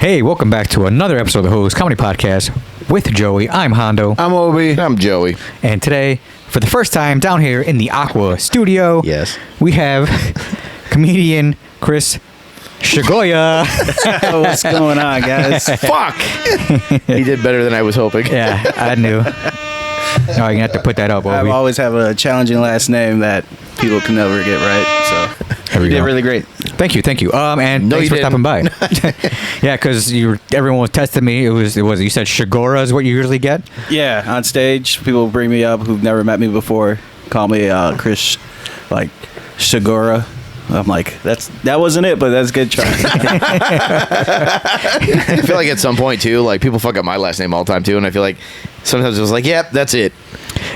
Hey, welcome back to another episode of the Hose Comedy Podcast with Joey. I'm Hondo. I'm Obi. I'm Joey. And today, for the first time down here in the Aqua studio, Yes, we have comedian Chris Chagoya. What's going on, guys? Fuck! He did better than I was hoping. Yeah, I knew. Oh, you're going to have to put that up, I Obi. always have a challenging last name that people can never get right. So you did really great. Thank you. And thanks for stopping by. Yeah, because everyone was testing me. It was you said Shagora is what you usually get? Yeah, on stage, people bring me up who've never met me before, call me Chris, like Chagora. I'm like, that wasn't it, but that's a good try. I feel like at some point too, like people fuck up my last name all the time too, and I feel like sometimes it's like, yep, that's it.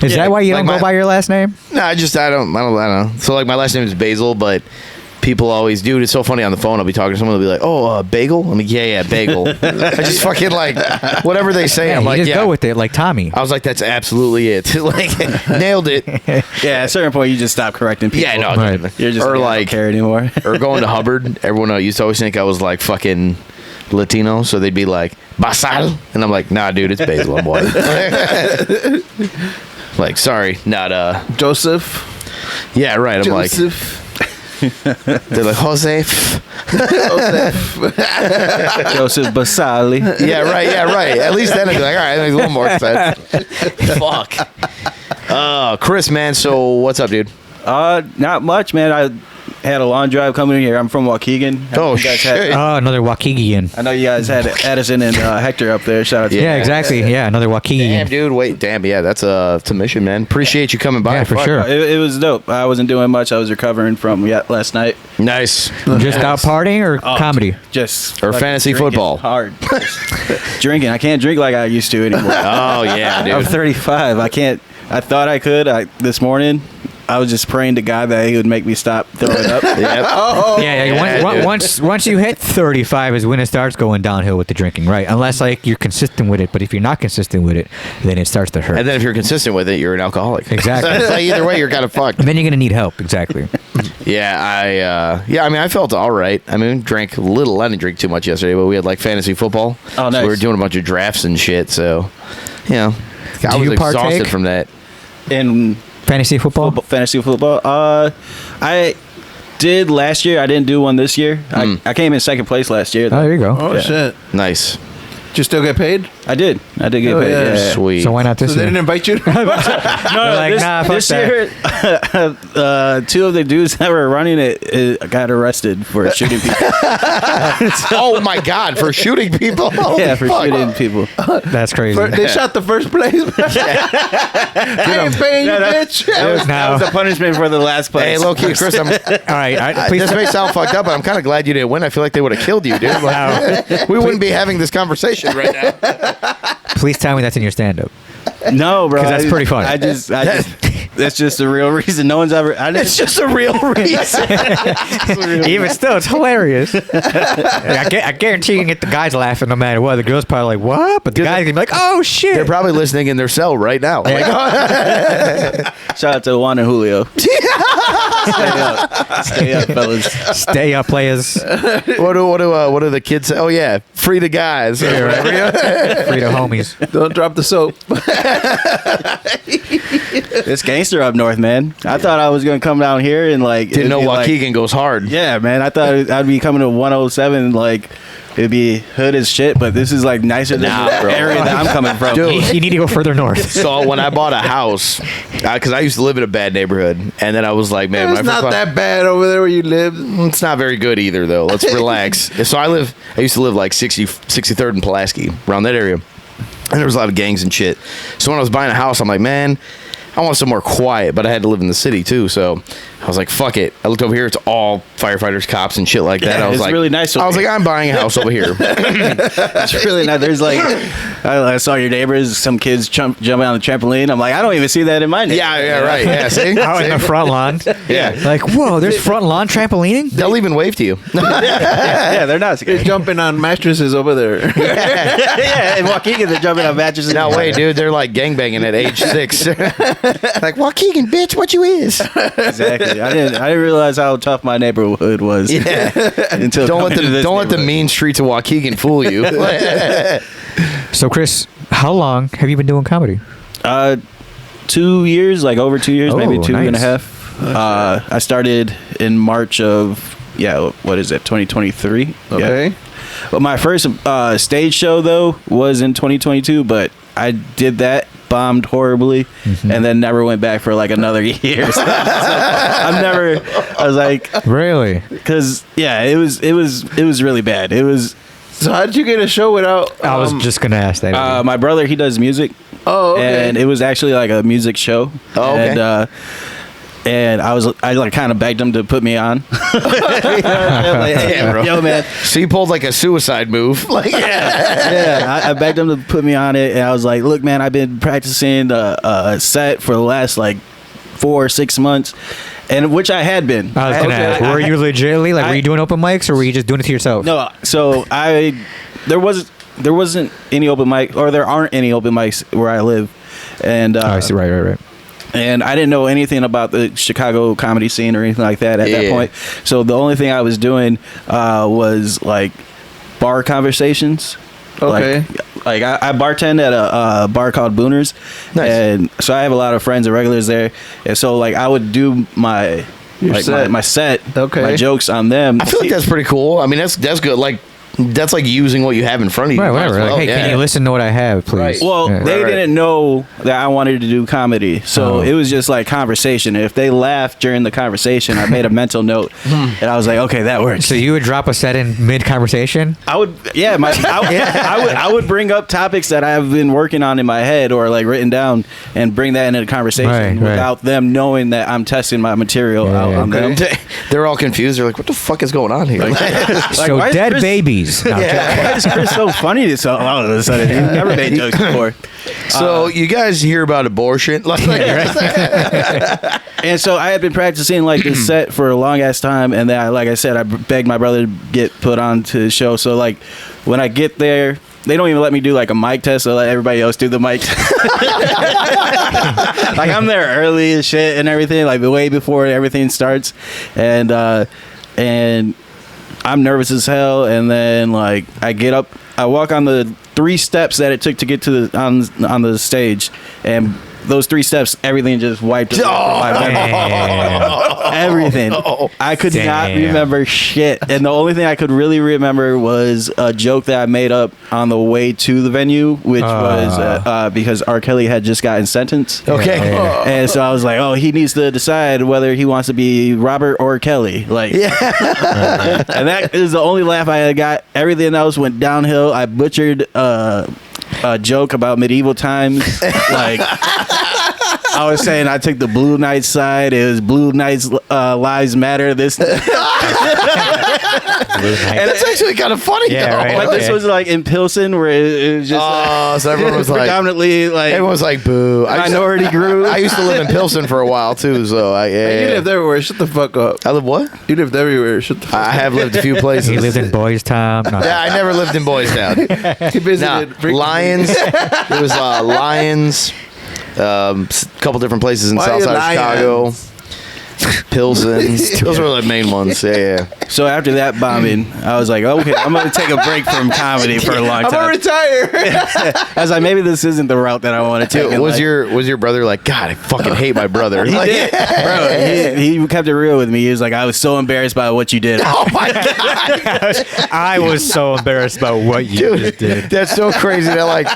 Is that why you don't go by your last name? No, I don't know. So like my last name is Basil, but people always do. It's so funny on the phone. I'll be talking to someone. They'll be like, "Oh, Bagel." I'm like, "Yeah, Bagel." I just fucking like whatever they say. Yeah, I'm like, just go with it, like Tommy. I was like, "That's absolutely it." Like, nailed it. Yeah, at a certain point, you just stop correcting people. Yeah, no, Right. You're just or like, I like don't care anymore. or going to Hubbard. Everyone used to always think I was like fucking Latino, so they'd be like Basal, and I'm like, "Nah, dude, it's Basil. I'm white." Like, sorry, not Joseph. Yeah, right. I'm Joseph. like, they're like Joseph. Joseph Basali. Yeah, right. At least then I'd be like, all right, that makes a little more sense. Fuck. Chris, man. So what's up, dude? Not much, man. I had a long drive coming in here. I'm from Waukegan. Oh, You guys shit. Oh, another Waukegan. I know you guys had Addison and Hector up there. Shout out to Yeah, you. exactly. Yeah, another Waukegan. Damn, dude. Wait, damn. Yeah, that's a mission, man. Appreciate you coming by. Yeah, for Fuck. sure. It was dope. I wasn't doing much. I was recovering from last night. Nice. Just out partying or comedy? Just Or fucking fantasy drinking football. hard. Drinking. I can't drink like I used to anymore. Oh, yeah, dude. I'm 35. I can't. I thought I could. This morning, I was just praying to God that He would make me stop throwing up. Yep. Yeah, once you hit 35 is when it starts going downhill with the drinking, right? Unless like you're consistent with it, but if you're not consistent with it, then it starts to hurt. And then if you're consistent with it, you're an alcoholic. Exactly. So it's like either way, you're kind of fucked. And then you're gonna need help. Exactly. Yeah, I mean, I felt all right. I mean, drank a little. I didn't drink too much yesterday, but we had like fantasy football. Oh, nice. So we were doing a bunch of drafts and shit. So, you know, I was you exhausted partake? from that. In Fantasy football. fantasy football, I did last year. I didn't do one this year. I came in second place last year. Oh, Though. there you go. Oh, Yeah. shit. Nice. Did you still get paid? I did get paid. yeah. Yeah. Sweet. So why not this So they year? didn't invite you? No, like, nah, fuck this year, two of the dudes that were running it got arrested for shooting people. Oh my God! For shooting people. Yeah, for shooting people. That's crazy. They shot the first place. I ain't paying you, bitch. That was a punishment for the last place. Hey, low key, Chris. All right, please. This may sound fucked up, but I'm kind of glad you didn't win. I feel like they would have killed you, dude. Like, we wouldn't be having this conversation right now. Please tell me that's in your stand-up. No, bro. 'Cause that's pretty funny. I just that's just the real reason. No one's ever. It's just a real reason. Even still, it's hilarious. I guarantee you can get the guys laughing no matter what. The girls probably like, what? But the guys can be like, oh, shit. They're probably listening in their cell right now. Like, Shout out to Juan and Julio. Stay up, fellas. Stay up, players. what do the kids say? Oh yeah, free the guys. Free the homies. Don't drop the soap. It's gangster up north, man. I thought I was gonna come down here and like Didn't know it'd be Waukegan goes hard. Yeah, man. I thought I'd be coming to 107 like. It'd be hood as shit, but this is like nicer than the area that I'm coming from. Dude. You need to go further north. So when I bought a house, because I used to live in a bad neighborhood, and then I was like, man, It's when I first not that bad over there where you live. It's not very good either, though. Let's relax. So I used to live like 63rd and Pulaski, around that area. And there was a lot of gangs and shit. So when I was buying a house, I'm like, man, I want somewhere quiet, but I had to live in the city too. So I was like, fuck it. I looked over here. It's all firefighters, cops, and shit like that. Yeah, I was it's like, really nice. I was like, I'm buying a house over here. It's really nice. There's like I saw your neighbors, some kids jumping on the trampoline. I'm like, I don't even see that in my neighborhood. Yeah, right. Yeah, see? Out in the front lawn. Yeah. Like, whoa, there's front lawn trampolining? They'll even wave to you. Yeah, they're not. You're jumping on mattresses over there. Yeah, in Waukegan, they're jumping on mattresses. No, wait, dude. They're like gangbanging at age 6. Like, Waukegan, bitch, what you is? Exactly. I didn't realize how tough my neighborhood was. Yeah. Until Don't let coming to this the mean streets of Waukegan fool you. So, Chris, how long have you been doing comedy? 2 years, like over 2 years, maybe Oh, two and a nice. half. I started in March of 2023. Okay. Yeah. But my first stage show though was in 2022, but I did that, bombed horribly, and then never went back for like another year. So I was like, Really? because it was really bad. It was So how did you get a show without? I was just going to ask that. my brother, he does music. Oh, okay. And it was actually like a music show. Oh, okay. And I like kind of begged him to put me on. Like, Yeah, bro. Yo, man. So you pulled like a suicide move. Like, Yeah, I begged him to put me on it, and I was like, "Look, man, I've been practicing a set for the last like 4 or 6 months, and which I had been. I was going to ask, were you legitimately, like, were you doing open mics, or were you just doing it to yourself? No, so there wasn't any open mic, or there aren't any open mics where I live, and Oh, I see. Right. and I didn't know anything about the Chicago comedy scene or anything like that at that point. So the only thing I was doing was like bar conversations. Okay. Like I bartend at a bar called Booners. Nice. And so I have a lot of friends and regulars there. And so like I would do my set. my set, Okay. my jokes on them. I feel like that's pretty cool. I mean, that's good. Like, that's like using what you have in front of you. Right, Might as whatever. well, Like, hey, yeah. can you listen to what I have, please? Right. Well, Yeah. they Right. didn't know that I wanted to do comedy, so it was just like conversation. If they laughed during the conversation, I made a mental note, and I was like, okay, that works. So you would drop a set in mid-conversation? I would, I would bring up topics that I've been working on in my head or like written down, and bring that into the conversation Right. without them knowing that I'm testing my material out on them. They're all confused. They're like, what the fuck is going on here? So why is dead Chris- babies. No, I'm joking. Why is Chris so funny to so all of a sudden? He's never made jokes before. So you guys hear about abortion? Like, And so I had been practicing like this set for a long ass time, and then like I said, I begged my brother to get put on to the show. So like when I get there, they don't even let me do like a mic test. They let everybody else do the mic test. Like I'm there early and shit and everything, like way before everything starts, and I'm nervous as hell. And then like I get up, I walk on the 3 steps that it took to get to the on the stage, and those 3 steps, everything just wiped away. Everything. I could not Damn. remember shit. And the only thing I could really remember was a joke that I made up on the way to the venue, which was because R. Kelly had just gotten sentenced. okay. And so I was like, oh, he needs to decide whether he wants to be Robert or Kelly. Like, and that is the only laugh I had got. Everything else went downhill. I butchered a joke about medieval times. Like, I was saying I took the Blue Knights side. It was Blue Knights Lives Matter. This And it's actually kind of funny. Yeah, though. right. but this was like in Pilsen, where it was just So everyone was like, predominantly like everyone was like, boo. minority group. I used to live in Pilsen for a while too, so You lived everywhere. Shut the fuck up. I live what? You lived everywhere. Shut the fuck I have lived a few places. He lived in Boys Town. No. Yeah, I never lived in Boys Town. up. He visited. frequently. Lions. There was Lions. A couple different places in Why South side of Lions? Chicago. Pilsen. Those were the main ones. Yeah. So after that bombing, I was like, okay, I'm going to take a break from comedy for a long I'm gonna time. retire. I was like, maybe this isn't the route that I want to take. in Was life. your brother like, God, I fucking hate my brother? He Like, did, bro. He kept it real with me. He was like, I was so embarrassed by what you did. oh my God. I was so embarrassed about what you just Dude, did. that's so crazy that like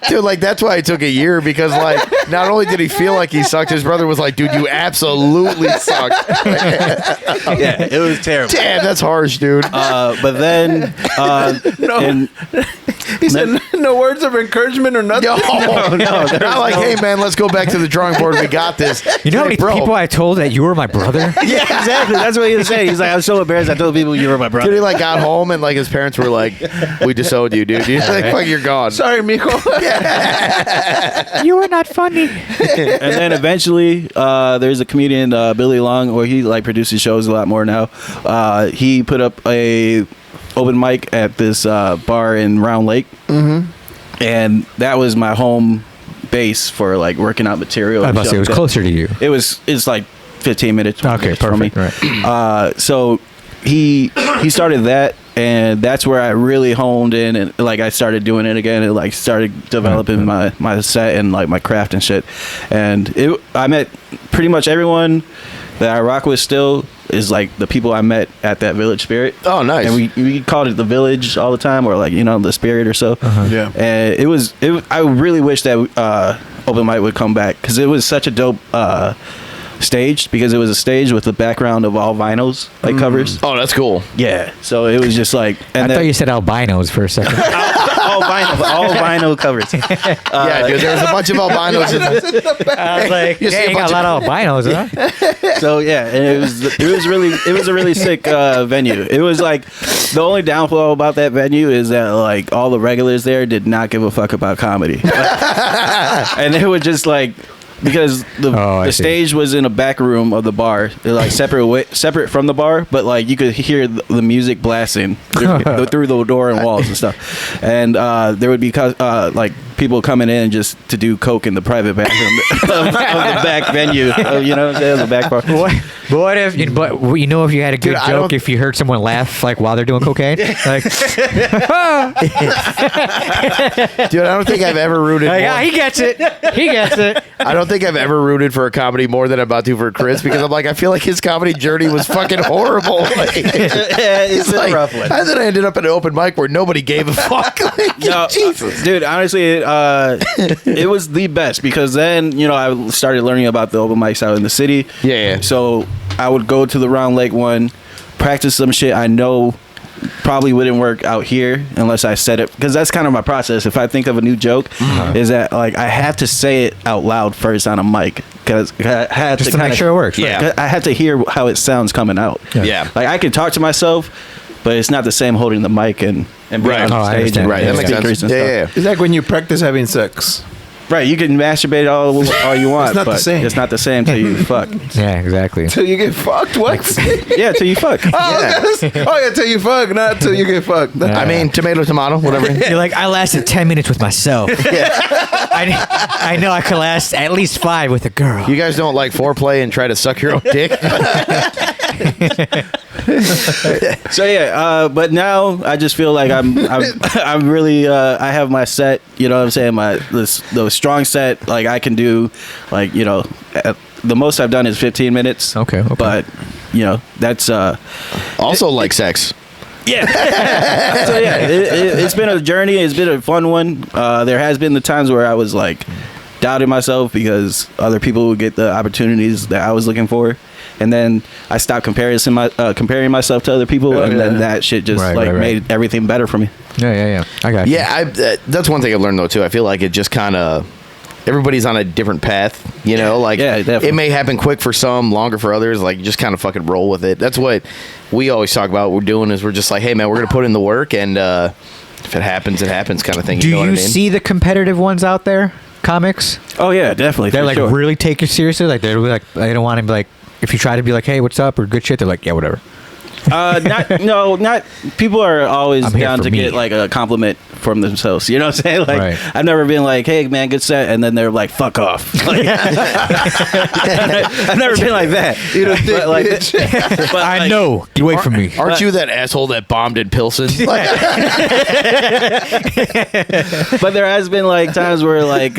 Dude, like, that's why it took a year, because, like, not only did he feel like he sucked, his brother was like, dude, you absolutely sucked. Yeah, it was terrible. Damn, that's harsh, dude. But then, He said no words of encouragement or nothing. No. Not like, hey, man, let's go back to the drawing board. We got this. You know how many people I told that you were my brother? yeah, exactly. That's what he was saying. He's like, I'm so embarrassed. I told people you were my brother. Dude, he, like, got home and, like, his parents were like, we disowned you, dude. He's like, fuck, you're gone. Sorry, Miko. You were not funny. And then eventually, there's a comedian, Billy Long, where he like produces shows a lot more now. He put up a open mic at this bar in Round Lake, and that was my home base for like working out material. I and must say it was stuff. closer to you. It's like 15 minutes. Okay, from me. perfect. Right. So he started that, and that's where I really honed in, and like I started doing it again, and like started developing my set and like my craft and shit. And I met pretty much everyone that I rock with still is like the people I met at that Village Spirit. Oh, nice. And we called it the Village all the time, or like, you know, the Spirit or so. Yeah. And I really wish that open mic would come back, because it was such a dope stage, because it was a stage with the background of all vinyls like covers. Oh, that's cool. Yeah. So it was just like, and I thought you said albinos for a second. all vinyl covers. Yeah, dude, there was a bunch of albinos. I was like, You see yeah, a you got bunch a lot of albinos, huh? So yeah, and it was a really sick venue. It was like, the only downfall about that venue is that like all the regulars there did not give a fuck about comedy, and they were just like, because the stage was in a back room of the bar, like separate from the bar, but like you could hear the music blasting through the door and walls and stuff, and there would be like people coming in just to do coke in the private bathroom of the back venue, you know, the back bar. But if you know, if you had a good joke, if you heard someone laugh like while they're doing cocaine, like, Dude, I don't think I've ever rooted. yeah, he gets it. He gets it. I don't think I've ever rooted for a comedy more than I'm about to for Chris, because I'm like, I feel like his comedy journey was fucking horrible. Like, It's a like, rough one. and then I ended up at an open mic where nobody gave a fuck. Like, No, Jesus. dude, honestly, it was the best, because then, you know, I started learning about the open mics out in the city. Yeah. So I would go to the Round Lake one, practice some shit I know probably wouldn't work out here unless I said it, because that's kind of my process. If I think of a new joke, is that like I have to say it out loud first on a mic, because I have Just to kinda, make sure it works. Yeah. I have to hear how it sounds coming out. Yeah. Like I can talk to myself, but it's not the same holding the mic and being Right. on Oh, I stage understand. and Right, that makes speakers sense. and Yeah, stuff. yeah. It's like when you practice having sex. Right, you can masturbate all you want, It's not the but same. it's not the same till you fuck. Yeah, exactly. Till you get fucked? What? Yeah, till you fuck. Yeah, till you fuck, not till you get fucked. I mean, tomato, whatever. You're like, I lasted 10 minutes with myself. I know I could last at least 5 with a girl. You guys don't like foreplay and try to suck your own dick? So yeah, but now I just feel like I'm really I have my set. You know what I'm saying? The strong set. Like I can do, like, you know, the most I've done is 15 minutes. Okay. But you know, that's Also like sex. yeah. So yeah, it's been a journey. It's been a fun one. There has been the times where I was like doubting myself because other people would get the opportunities that I was looking for, and then I stopped comparing myself to other people, and then that shit just made everything better for me. Yeah. I got you. Yeah, that's one thing I've learned though too. I feel like it just kind of, everybody's on a different path, you know. Like, Yeah, definitely. it may happen quick for some, longer for others. Like, you just kind of fucking roll with it. That's what we always talk about. What we're doing is we're just like, hey man, we're gonna put in the work, and if it happens, it happens, kind of thing. Do you know you what I mean? see the competitive ones out there? Comics? Oh yeah, definitely. They're for like sure. really take you seriously. Like they're like, they don't want to be like, if you try to be like, hey, what's up or good shit, they're like, yeah, whatever. Not people are always I'm here down for to me. get like a compliment from themselves. You know what I'm saying? Like, Right. I've never been like, hey man, good set, and then they're like, fuck off. Like, I've never been like that. You don't think, But, like, bitch. but, I like, know. Get away from me. Aren't you that asshole that bombed in Pilsen? Like, But there has been like times where like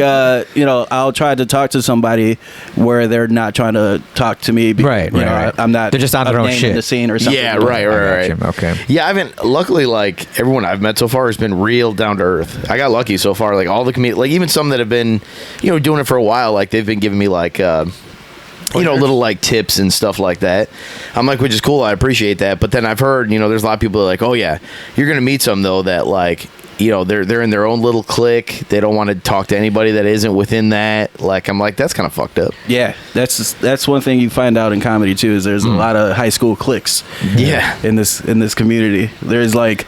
you know, I'll try to talk to somebody where they're not trying to talk to me. Right, you right, know, right. I'm not. They're just on their a own name shit. in the scene or something. Yeah, Right. Okay. Yeah, I haven't. Luckily, like everyone I've met so far has been real down to earth. I got lucky so far. Like all the like even some that have been, doing it for a while. Like they've been giving me like, little like tips and stuff like that. I'm like, which is cool. I appreciate that. But then I've heard, there's a lot of people that are like, oh yeah, you're gonna meet some though that like. They're in their own little clique. They don't want to talk to anybody that isn't within that. Like, I'm like, that's kind of fucked up. Yeah, that's one thing you find out in comedy too. Is there's a lot of high school cliques. Yeah, in this community, there's like,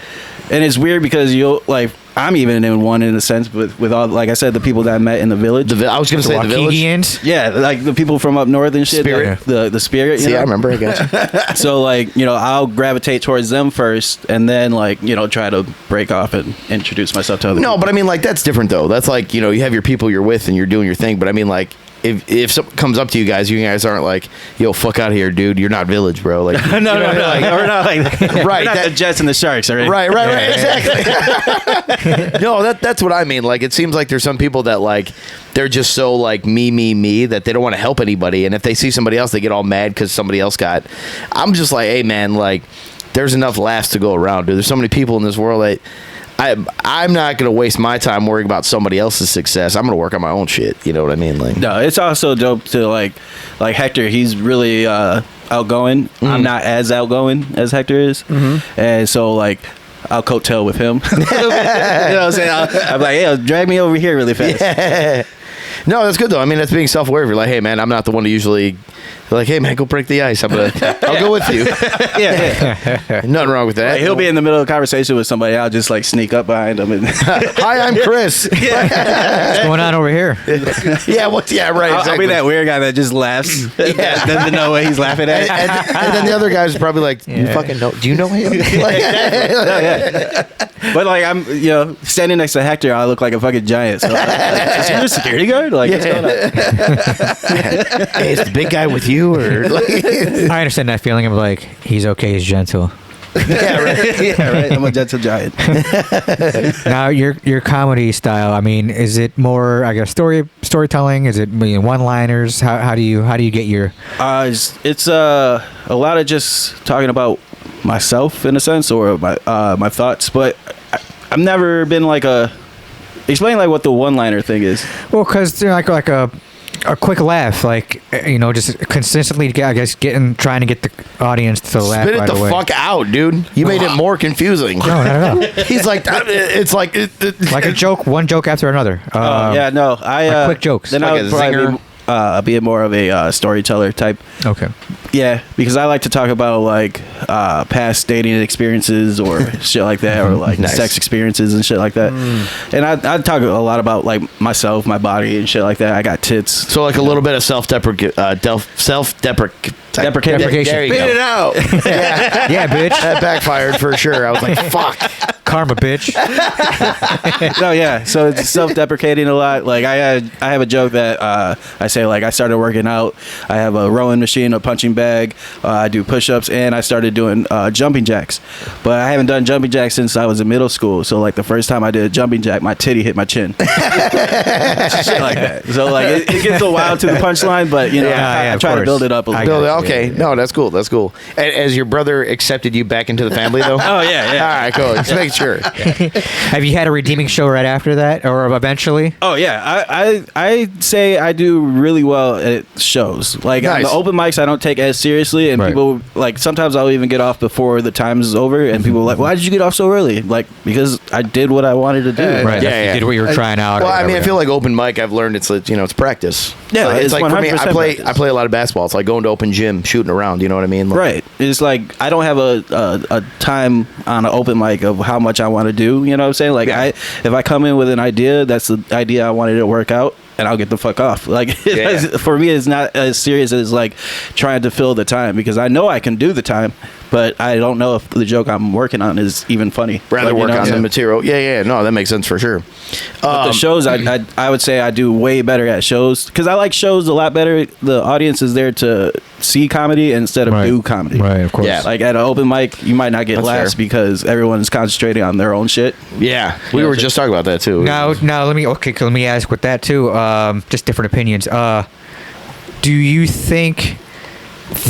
and it's weird because you'll like. I'm even in one in a sense, but with all, like I said, the people that I met in the village. I was going to say the village. Waukegians? Yeah, like the people from up north and shit. Spirit. The spirit. See, I remember. I got you. So like, I'll gravitate towards them first, and then like, try to break off and introduce myself to other people. But I mean, like that's different though. That's like you have your people you're with and you're doing your thing. But I mean, like. If something comes up to you guys aren't like, yo, fuck out of here, dude. You're not village, bro. Like, no, we're not like right. We're not the Jets and the Sharks, all right? Right, exactly. No, that's what I mean. Like, it seems like there's some people that like they're just so like me that they don't want to help anybody, and if they see somebody else, they get all mad because somebody else got. I'm just like, hey, man, like, there's enough laughs to go around, dude. There's so many people in this world that. I'm not going to waste my time worrying about somebody else's success. I'm going to work on my own shit. You know what I mean? Like, no, it's also dope to like Hector. He's really outgoing. I'm not as outgoing as Hector is, and so like I'll coattail with him. You know what I'm saying? I'm like, hey, drag me over here really fast. Yeah. No, that's good though. I mean, that's being self-aware. If you're like, hey man, I'm not the one to usually. Like, hey man, go break the ice. I'll go with you. Yeah. Nothing wrong with that. Like, he'll be in the middle of a conversation with somebody. I'll just like sneak up behind him and hi, I'm Chris. What's going on over here? Yeah, right. Exactly. I'll be that weird guy that just laughs. Yeah, doesn't know what he's laughing at. And then the other guy's probably like, you fucking know? Do you know him? But like I'm, standing next to Hector, I look like a fucking giant. So is he the security guard? Like, what's going on? Hey, is the big guy with you or? I understand that feeling of like he's okay, he's gentle. Yeah, right. I'm a gentle giant. Now your comedy style. I mean, is it more storytelling? Is it one-liners? How do you get your? It's a lot of just talking about myself in a sense or my thoughts, but I've never been like explain like what the one-liner thing is. Well, because they're like a quick laugh, like just consistently, I guess, trying to get the audience to laugh. Spit it right the away. fuck out, dude. You made it more confusing. No, not at all. He's like, it's like Like a joke, one joke after another. I quick jokes. Then like I a would probably be more of a storyteller type. Okay. Yeah, because I like to talk about like past dating experiences or shit like that, or like Nice. sex experiences and shit like that. And I talk a lot about like myself, my body, and shit like that. I got tits. so like a little bit of self-deprecation. Deprecation. There you Spit go. it out. Yeah, bitch. That backfired for sure. I was like, fuck. Karma, bitch. No, yeah. So it's self-deprecating a lot. Like I have a joke that I say like I started working out. I have a rowing machine, a punching bag. I do push-ups, and I started doing jumping jacks. But I haven't done jumping jacks since I was in middle school. So like the first time I did a jumping jack, my titty hit my chin. Shit like that. So like it gets a while to the punchline, but I try to build it up a little. Okay, no, that's cool. That's cool. Has your brother accepted you back into the family though? Oh yeah. All right, cool. Just make sure. Have you had a redeeming show right after that, or eventually? Oh yeah, I say I do really well at shows. Like on Nice. the open mics, I don't take it as seriously, and Right. people like sometimes I'll even get off before the time is over, and people are like, "Why did you get off so early?" Like because I did what I wanted to do. Right. Yeah. You did what you were trying out. or Well, I mean, I whatever. feel like open mic. I've learned it's practice. Yeah, it's it's like for me. I 100% play practice. a lot of basketball. It's like going to open gym, shooting around. You know what I mean? Like, Right. It's like I don't have a time on an open mic of how much I want to do. You know what I'm saying? Like if I come in with an idea, that's the idea I wanted to work out, and I'll get the fuck off. Like for me, it's not as serious as like trying to fill the time, because I know I can do the time, but I don't know if the joke I'm working on is even funny. Rather Like, work on yeah. the material. Yeah. No, that makes sense for sure. But the shows, I would say I do way better at shows, because I like shows a lot better. The audience is there to see comedy instead of Right. do comedy. Right, of course. Yeah. Like at an open mic, you might not get That's laughs fair. because everyone's concentrating on their own shit. Yeah, we were just talking about that too. Now, let me ask with that too. Just different opinions. Do you think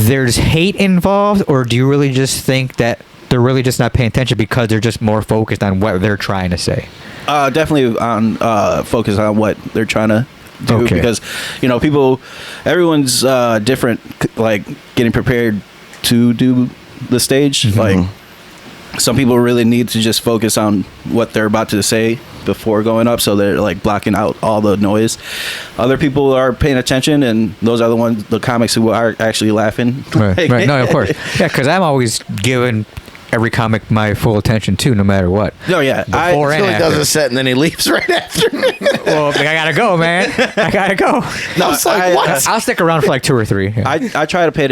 there's hate involved, or do you really just think that they're really just not paying attention because they're just more focused on what they're trying to say? Definitely on focus on what they're trying to do, because everyone's different, like getting prepared to do the stage. Mm-hmm. Like some people really need to just focus on what they're about to say before going up, so they're like blocking out all the noise. Other people are paying attention, and those are the comics who are actually laughing. Right. No, of course. Yeah, because I'm always giving every comic my full attention too, no matter what. No, yeah. Before and He after. does a set and then he leaves right after. Well, I gotta go, man. I gotta go. No, it's like, what? I'll stick around for like 2 or 3. Yeah. I try to pay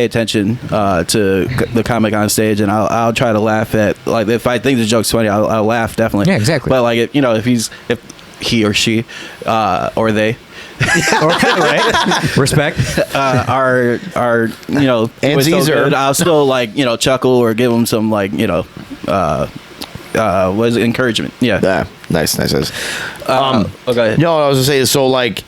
attention to the comic on stage, and I'll try to laugh at, like, if I think the joke's funny, I'll laugh definitely. Yeah, exactly. But like if he or she or they right? Respect. are And was so Caesar. good, I'll still chuckle or give them some was encouragement. Yeah. Nice. Go ahead. No, I was gonna say, so like,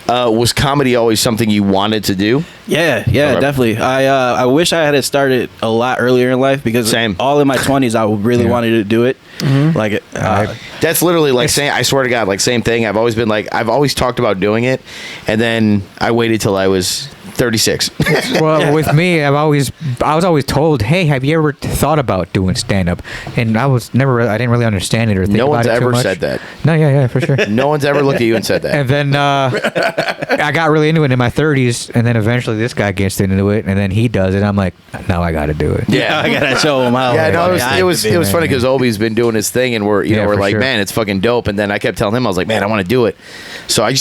was comedy always something you wanted to do? Yeah, Okay. definitely. I wish I had started a lot earlier in life, because Same. all in my 20s I really wanted to do it. Like That's literally like saying, I swear to God, like same thing. I've always talked about doing it, and then I waited till I was 36. Well, with me, I was always told, "Hey, have you ever thought about doing stand up?" And I didn't really understand it or think No about one's it too ever much. said that. No, yeah, for sure. No one's ever looked at you and said that. And then I got really into it in my 30s, and then eventually this guy gets into it, and then he does it. I'm like, now I got to do it. Yeah. I gotta show them how. Yeah, no, it was funny because Obi's been doing his thing, and we're for like, sure. man, it's fucking dope. And then I kept telling him, I was like, man, I want to do it. So I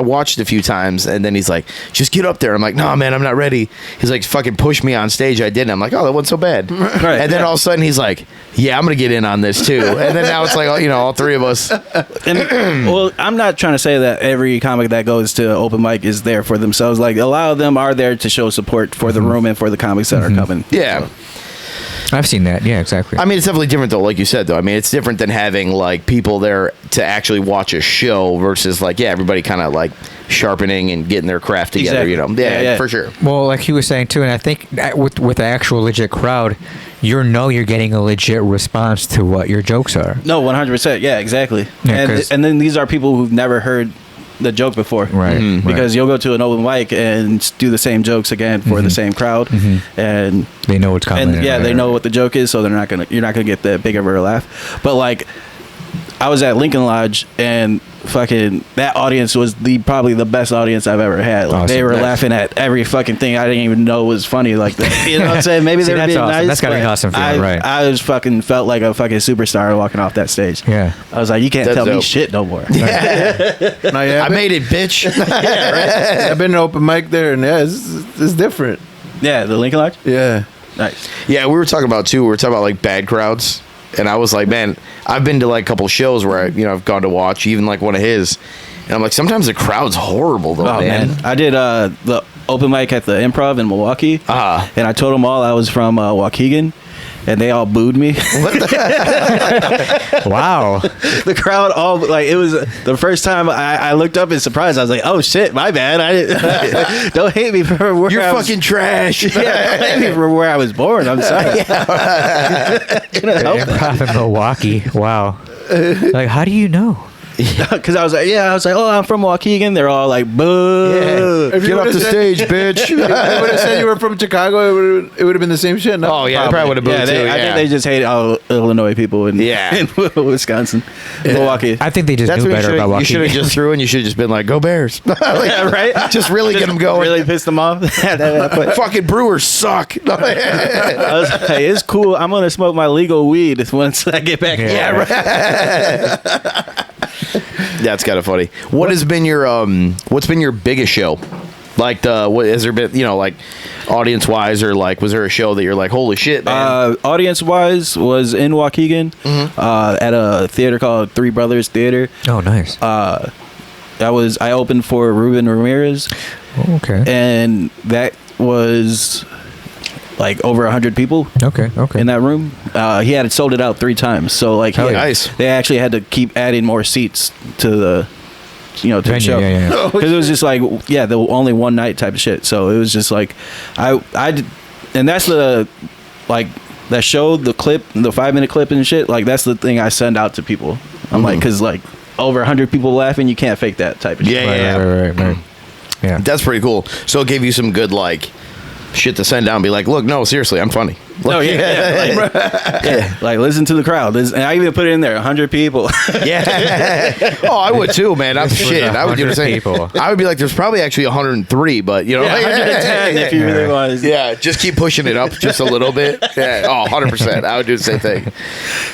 watched it a few times, and then he's like, just get up there. I'm like, no, man, I'm not ready. He's like, fucking push me on stage. I didn't. I'm like, oh, that wasn't so bad. Right. And then all of a sudden he's like, yeah, I'm gonna get in on this too. And then now it's like, all 3 of us. And, well, I'm not trying to say that every comic that goes to open mic is there for themselves. Like, a lot of them are there to show support for the room and for the comics that are coming. Yeah. I've seen that. Yeah, exactly. I mean, it's definitely different though, like you said though. I mean, it's different than having like people there to actually watch a show versus like, everybody kind of like sharpening and getting their craft together, Exactly. Yeah. for sure. Well, like he was saying too, and I think that with the actual legit crowd, you're getting a legit response to what your jokes are. No, 100%. Yeah, exactly. Yeah, 'cause- and then these are people who've never heard the joke before. Right. Mhm. Because you'll go to an open mic and do the same jokes again for the same crowd. And They know what's coming. and they know what the joke is, so you're not gonna get that big of a laugh. But like, I was at Lincoln Lodge, and fucking that audience was probably the best audience I've ever had. Like, Awesome. they were Nice. laughing at every fucking thing I didn't even know was funny. Like that. You know what I'm saying? Maybe See, they were that's being awesome. nice. That's gotta be but an awesome feeling, right. I just fucking felt like a fucking superstar walking off that stage. Yeah. I was like, you can't That's tell me dope. shit no more. I made it, bitch. I've been to open mic there, and it's different. Yeah, the Lincoln Lodge. Yeah. Nice. Yeah, we were talking about like bad crowds, and I was like, man, I've been to like a couple shows where I've gone to watch even like one of his, and I'm like, sometimes the crowd's horrible though, Oh man. man, I did the open mic at the Improv in Milwaukee, and I told them all I was from Waukegan, and they all booed me. Wow. The crowd all like, it was the first time I looked up in surprise. I was like, oh shit, my bad. I didn't, don't hate me for where You're I was, fucking trash. yeah, don't hate me for where I was born. I'm sorry. Improv in Milwaukee. Wow. Like, how do you know? Because I was like, oh, I'm from Waukegan. They're all like, boo. If you Get off would've the said- stage, bitch. If you would have said you were from Chicago, it would have been the same shit. No? Oh yeah, I probably would have booed Yeah, too. I think they just hate all Illinois people in, Yeah. in Wisconsin, Milwaukee. I think they just That's knew what better about you should have Waukegan. just threw, and you should have just been like, "Go Bears!" Yeah, right? Just really get them going. Really pissed them off. But Fucking Brewers suck. I was like, hey, it's cool. I'm gonna smoke my legal weed once I get back. Yeah. That's kind of funny. What's been your biggest show? Like what has there been? Like audience wise, or like was there a show that you're like, holy shit, man? Audience wise was in Waukegan at a theater called Three Brothers Theater. Oh, nice. I opened for Ruben Ramirez, Okay. and that was like over 100 people Okay. in that room. He had sold it out 3 times, so like Hell yeah. Nice. they actually had to keep adding more seats to to the show. Because it was just like, the only one night type of shit. So it was just like, and that's the, like, that show, the clip, the 5-minute clip and shit, like, that's the thing I send out to people. I'm like, because, like, over 100 people laughing, you can't fake that type of shit. Right. Yeah. That's pretty cool. So it gave you some good, like, shit to send down and be like, look, no, seriously, I'm funny. Like, like, listen to the crowd. And I even put it in there, 100 people. Oh, I would too, man. I would do the same. People. I would be like, there's probably actually 103, but, 110 if you really want to. Yeah, just keep pushing it up just a little bit. Yeah, 100%. I would do the same thing.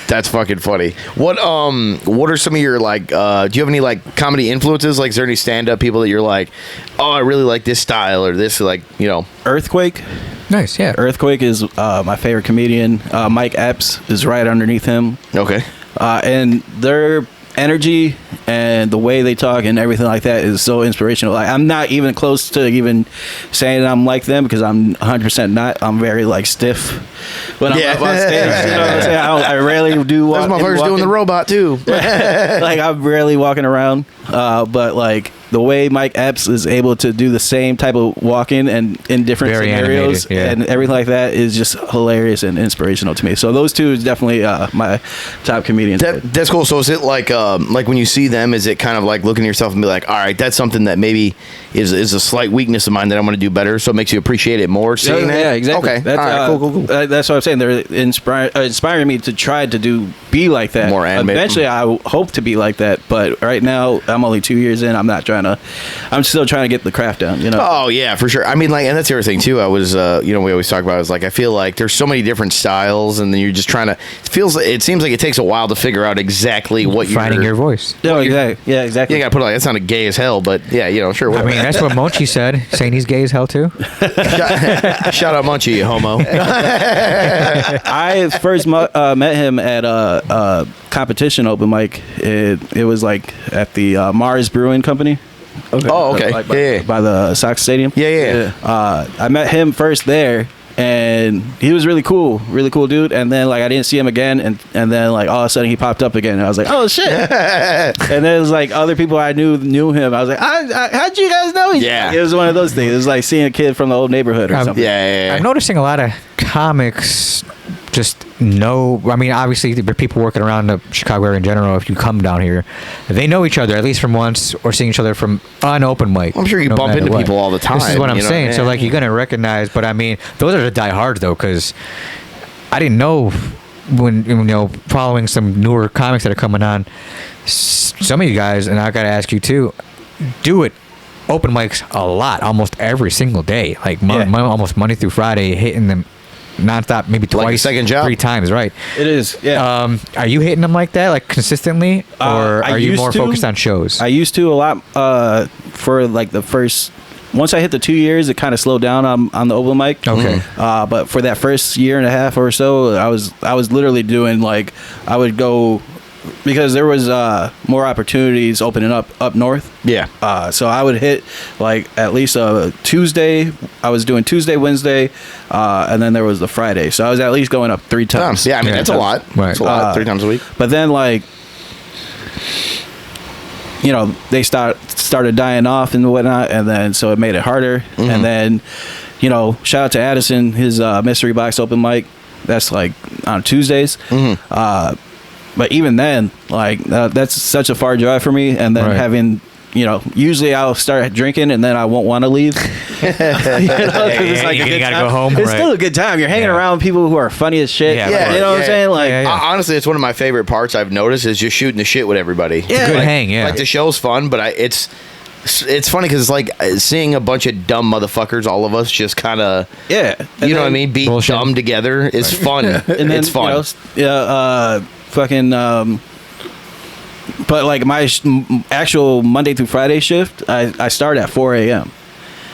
That's fucking funny. What are some of your, like, do you have any, like, comedy influences? Like, is there any stand-up people that you're like, oh, I really like this style or this, like, Earthquake. Nice, yeah. Earthquake is my favorite comedian. Mike Epps is right underneath him. Okay. And their energy and the way they talk and everything like that is so inspirational. Like, I'm not even close to even saying I'm like them because I'm 100% not. I'm very, like, stiff when I'm up on stage. You know what I'm saying? I rarely do walk. That's my first doing the robot too. Like, I'm rarely walking around. But, like, the way Mike Epps is able to do the same type of walking and in different Very scenarios animated, and everything like that is just hilarious and inspirational to me. So those two is definitely my top comedians. That's cool. So is it like when you see them, is it kind of like looking at yourself and be like, all right, that's something that maybe is a slight weakness of mine that I'm going to do better, so it makes you appreciate it more? Seeing that? Yeah, exactly. Okay. That's, all right, cool. That's what I'm saying. They're inspiring me to try to be like that. More animated. Eventually, I hope to be like that. But right now, I'm only 2 years in. I'm still trying to get the craft down, Oh, yeah, for sure. I mean, like, and that's the other thing, too. I was, we always talk about is, like, I feel like there's so many different styles, and then you're just trying to, it seems like it takes a while to figure out exactly what you're... Finding your voice. Exactly. Yeah, exactly. You got to put it like, that sounded gay as hell, but, yeah, sure, whatever. I mean, that's what Monchi said, saying he's gay as hell, too. Shout out Munchie, you homo. I first met him at a competition open mic. It was, like, at the Mars Brewing Company. Okay. Oh, okay. Like by the Sox Stadium. Yeah. I met him first there, and he was really cool dude. And then, like, I didn't see him again, and then, like, all of a sudden he popped up again, and I was like, oh shit. And then it was like other people I knew him. I was like, how'd you guys know each other? Yeah. It was one of those things. It was like seeing a kid from the old neighborhood or something. Yeah. I'm noticing a lot of comics just know. I mean, obviously, the people working around the Chicago area in general, if you come down here, they know each other, at least from once, or seeing each other from an open mic. I'm sure you bump into people all the time. This is what I'm saying. Yeah. So, like, you're going to recognize, but I mean, those are the diehards, though, because I didn't know when, following some newer comics that are coming on, some of you guys, and I got to ask you too, do it. Open mics a lot, almost every single day, like almost Monday through Friday, hitting them nonstop, maybe twice, like a second job. 3 times, right? It is, yeah. Are you hitting them like that, like consistently, or are you more focused on shows? I used to a lot for like the first. Once I hit the 2 years, it kind of slowed down on the open mic. Okay. But for that first year and a half or so, I was literally doing, like, I would go, because there was more opportunities opening up north. Yeah. So I would hit, like, at least a Tuesday. I was doing Tuesday, Wednesday, and then there was the Friday. So I was at least going up 3 times. Yeah, I mean, that's a lot. Right. That's a lot, 3 times a week. But then, like, they started dying off and whatnot, and then so it made it harder. Mm-hmm. And then, shout out to Addison, his mystery box open mic. That's like on Tuesdays. Mm-hmm. But even then, like, that's such a far drive for me. And then having, usually I'll start drinking and then I won't want to leave. It's like you gotta go home. It's still a good time. You're hanging around with people who are funny as shit. Yeah, you know what I'm saying? Like, honestly, it's one of my favorite parts I've noticed is just shooting the shit with everybody. Yeah, good hang. Yeah, like the show's fun, but it's funny because it's like seeing a bunch of dumb motherfuckers, all of us, just kind of you know what I mean, be bullshit. Dumb together is fun. And then, it's fun. Fucking. But like my actual Monday through Friday shift, I start at 4 a.m.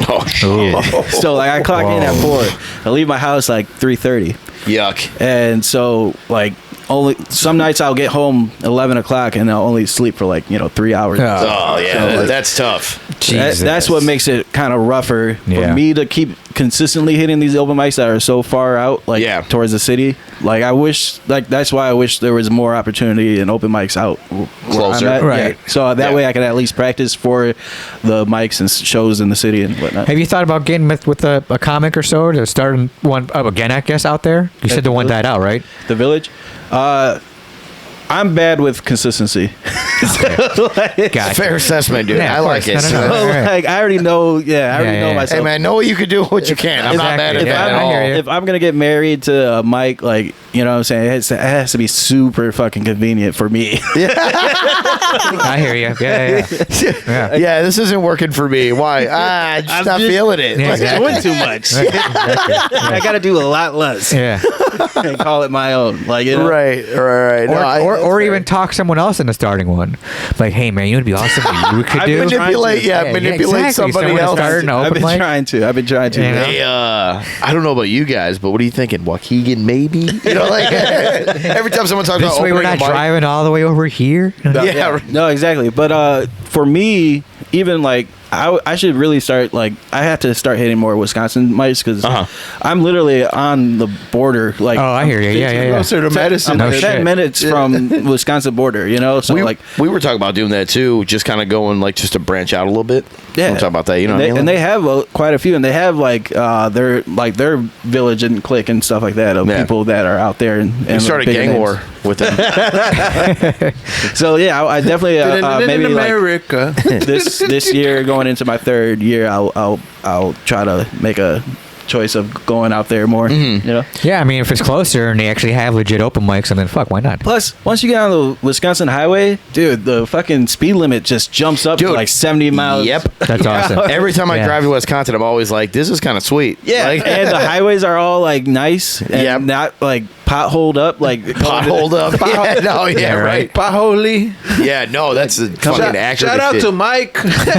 Oh shit! So like I clock in at 4. I leave my house like 3:30. Yuck. And so like only some nights I'll get home 11 o'clock and I'll only sleep for like 3 hours. Oh yeah, that's tough. That's what makes it kind of rougher for me to keep consistently hitting these open mics that are so far out, like towards the city. Like I wish, like that's why I wish there was more opportunity in open mics out Closer. Right. Yeah. So that way I can at least practice for the mics and shows in the city and whatnot. Have you thought about getting with a comic or so to start one up again? I guess out there. You said the one died out, right? The Village. I'm bad with consistency. Gotcha. Fair assessment, dude. Yeah, I of like course. it. No, no, no. Right. Like I already know. Yeah, I already know myself. Hey man, know what you can do, what you can. I'm not mad at Exactly. that at I hear all. you. If I'm gonna get married to a mic, like you know what I'm saying, it has to be super fucking convenient for me. I hear you. Yeah. Yeah, this isn't working for me. Why? I'm just not feeling it. Yeah, exactly. Doing too much. Exactly. I gotta do a lot less Yeah. and call it my own. Like you know? Right. Or even talk someone else into starting one. Like, hey man, you would be awesome. What you could I've do. been Manipulate, trying to. manipulate exactly. somebody Someone to else. start an I've open been mic. trying to. You know? Hey, I don't know about you guys, but what are you thinking? Waukegan, maybe? You know, like every time someone talks This about way we're opening not a mic- driving all the way over here. Yeah. No, exactly. But for me, even like I should really start like I have to start hitting more Wisconsin mics because I'm literally on the border. Like Oh, I hear you. Yeah. Closer to Madison. No I'm shit. 10 minutes from Wisconsin border. You know, so we were talking about doing that too, just kind of going like just to branch out a little bit. Yeah, We'll talk about that. You know, and what I they, mean? and they have quite a few, and they have like their village and clique and stuff like that of Yeah. people that are out there and we started a bigger gang names. war with them. So yeah, I definitely maybe in like America. this year going into my third year, I'll try to make a choice of going out there more. You know. Yeah, I mean, if it's closer and they actually have legit open mics, I mean, fuck, why not? Plus, once you get on the Wisconsin highway, dude, the fucking speed limit just jumps up to like 70 miles. Yep. That's awesome. Every time I Yeah. drive to Wisconsin, I'm always like, this is kind of sweet. Yeah, Like, and the highways are all like nice and Yep. not like potholed up, like potholed up. Yeah, no, yeah, right. Paholi. Yeah, no, that's a fucking accurate Shout out shit. to Mike.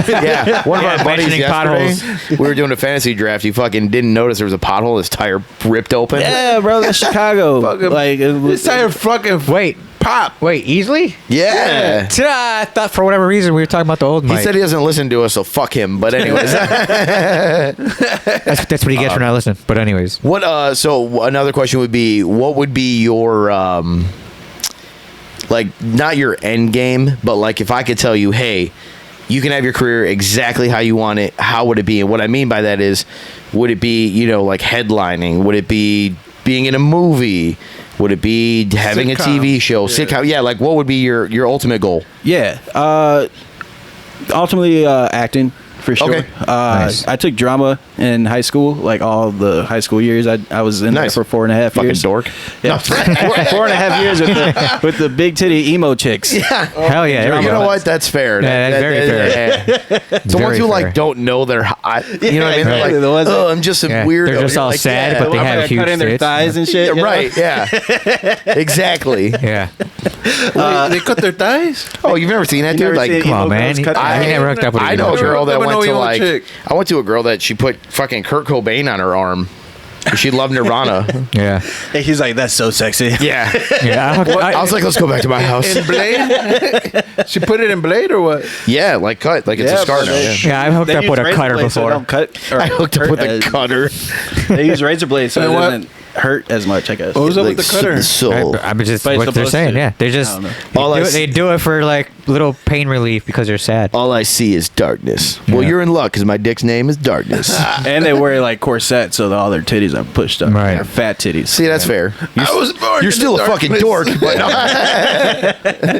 Yeah, one of our buddies mentioning yesterday, we were doing a fantasy draft. He fucking didn't notice there was a pothole. His tire ripped open. Yeah, bro, that's Chicago. Fucking- Like This tire fucking pop. Wait, easily? Yeah. Ta-da! I thought for whatever reason we were talking about the old He mic. said he doesn't listen to us, so fuck him. But anyways, That's what he gets for not listening. But anyways. what? So another question would be, what would be your like not your end game, but like if I could tell you, hey, you can have your career exactly how you want it, how would it be? And what I mean by that is, would it be, you know, like headlining? Would it be being in a movie? Would it be having Sitcom. a TV show? Yeah. Sitcom? Yeah, like what would be your ultimate goal? yeah, ultimately acting for sure. Okay. Nice. I took drama in high school, like all the high school years. I was in Nice. there for 4.5 Fucking years. dork. Yeah, 4.5 years with the big titty emo chicks. Hell yeah. There we You go. know what? That's fair. Yeah, that's very fair. The ones Very who fair. like don't know they're hot. You know what I mean? They're Right. like, The ones that- oh, I'm just a Yeah, weirdo. they're just You're all like, sad, yeah, but they I'm have gonna huge cut in their tits. thighs and shit. yeah, you know? right. Yeah. Exactly. Yeah. Wait, they cut their thighs? Oh, you've never seen that, You dude? never Like, seen Come on, emo man. girls cut their I thighs? never hooked up with I know a emo girl that Never went know to emo like. chick. I went to a girl that she put fucking Kurt Cobain on her arm. She loved Nirvana. Yeah. Hey, he's like, that's so sexy. Yeah. Yeah. I was like, let's go back to my house. In Blade? She put it in Blade or what? Yeah, like cut, like it's a scar now. Yeah. Yeah, I've hooked They up use with a razor cutter blades so before. it don't cut, or I hooked up hurt with a as- cutter. They use razor blades so it And what? doesn't hurt as much, I guess. What was up Like, with the cutter? So, I'm just But it's what they're supposed saying. to. Yeah, they just I don't know. All I they do it for like little pain relief because they're sad. all I see is darkness. Well, Yeah. you're in luck because my dick's name is Darkness. And they wear like corsets so that all their titties are pushed up. Right. They're fat titties. See, that's fair. I was born You're in still the a fucking dork, darkness. but no.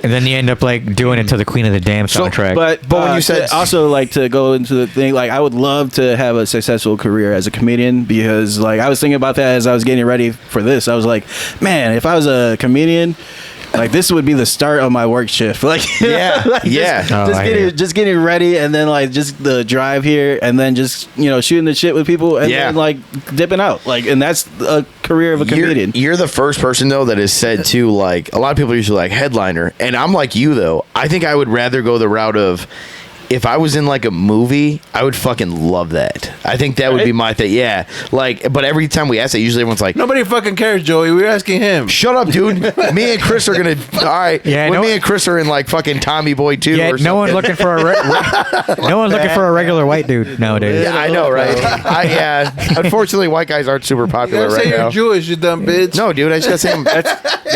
And then you end up like doing it to the Queen of the Damn soundtrack. But when you said- also like to go into the thing, like I would love to have a successful career as a comedian because like I was thinking about that as I was getting ready for this. I was like, man, if I was a comedian, like this would be the start of my work shift. Like Yeah, like, yeah. Oh, I hear you. just getting ready and then like just the drive here and then just shooting the shit with people and Yeah. then like dipping out. Like and that's a career of a comedian. You're the first person though that has said too, like a lot of people usually like headliner, and I'm like you though. I think I would rather go the route of if I was in like a movie, I would fucking love that. I think that would be my thing. Yeah, like, but every time we ask it, usually everyone's like, Nobody fucking cares, Joey. We're asking him. "Shut up, dude." Me and Chris are gonna. All right. Yeah, me and Chris are in like fucking Tommy Boy 2 Yeah, or something. no one's looking for no one's looking for a regular white dude nowadays. Yeah, I know, right? Unfortunately, white guys aren't super You popular gotta right say now. you're Jewish, you dumb bitch. No, dude, I just gotta say I'm. I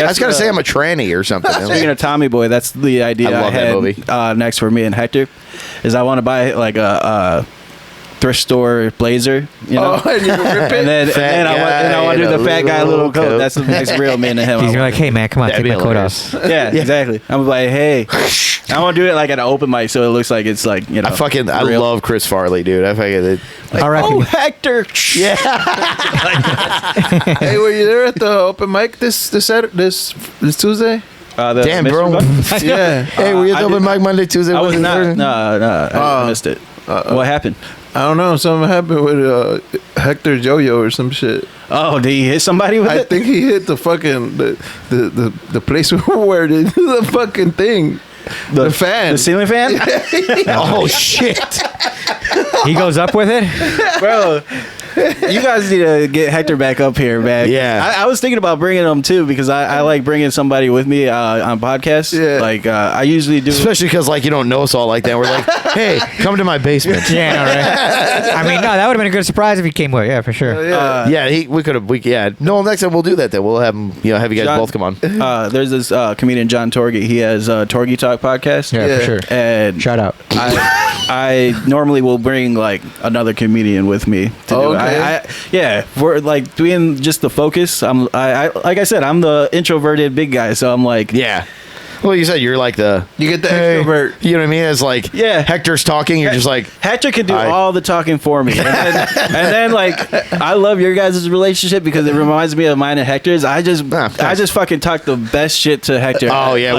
just gotta say I'm a tranny or something. Speaking of Tommy Boy, that's the idea I I, love that had movie. Next for me and Hector. Is I want to buy like a thrift store blazer, you know, Oh, and you rip it? and then I want to do the fat guy little coat. That's the next real me and him. He's like, hey man, come on, That'd take be my coat off. Yeah, exactly. I'm like, hey, I want to do it like at an open mic, so it looks like it's like, you know. I real. love Chris Farley, dude. I fucking. I reckon. Oh, Hector. Yeah. Hey, were you there at the open mic this Tuesday? The Damn, mystery bro. box? Yeah. Hey, were you I open did- mic Monday, Tuesday? I was Wednesday, not. Thursday? No, I missed it. What happened? I don't know. Something happened with Hector Joyo or some shit. Oh, did he hit somebody with I it? think he hit the fucking the place where they do the fucking thing. The fan. The ceiling fan? Oh shit! He goes up with it. Bro, you guys need to get Hector back up here, man. Yeah. I was thinking about bringing him too because I like bringing somebody with me on podcasts. Yeah. Like I usually do. Especially because like you don't know us all like that. We're like, hey, come to my basement. Yeah, no, right. I mean, no, that would have been a good surprise if he came with. Yeah, for sure. Yeah, we could have. Yeah, no. Next time we'll do that. Then we'll have him. Have you guys John- both come on. There's this comedian John Torgy. He has Torgy Talk podcast. Yeah, Yeah. for sure. And Shout out. I normally will bring like another comedian with me to do it. Okay. Yeah, we're like doing just the focus. I like I said, I'm the introverted big guy, so I'm like, Yeah. Well, you said you're like the. You get the Hey, extrovert. you know what I mean? It's like Yeah. Hector's talking. You're just like. Hector can do I- all the talking for me. And then like I love your guys' relationship because it reminds me of mine and Hector's. I just fucking talk the best shit to Hector. Oh yeah,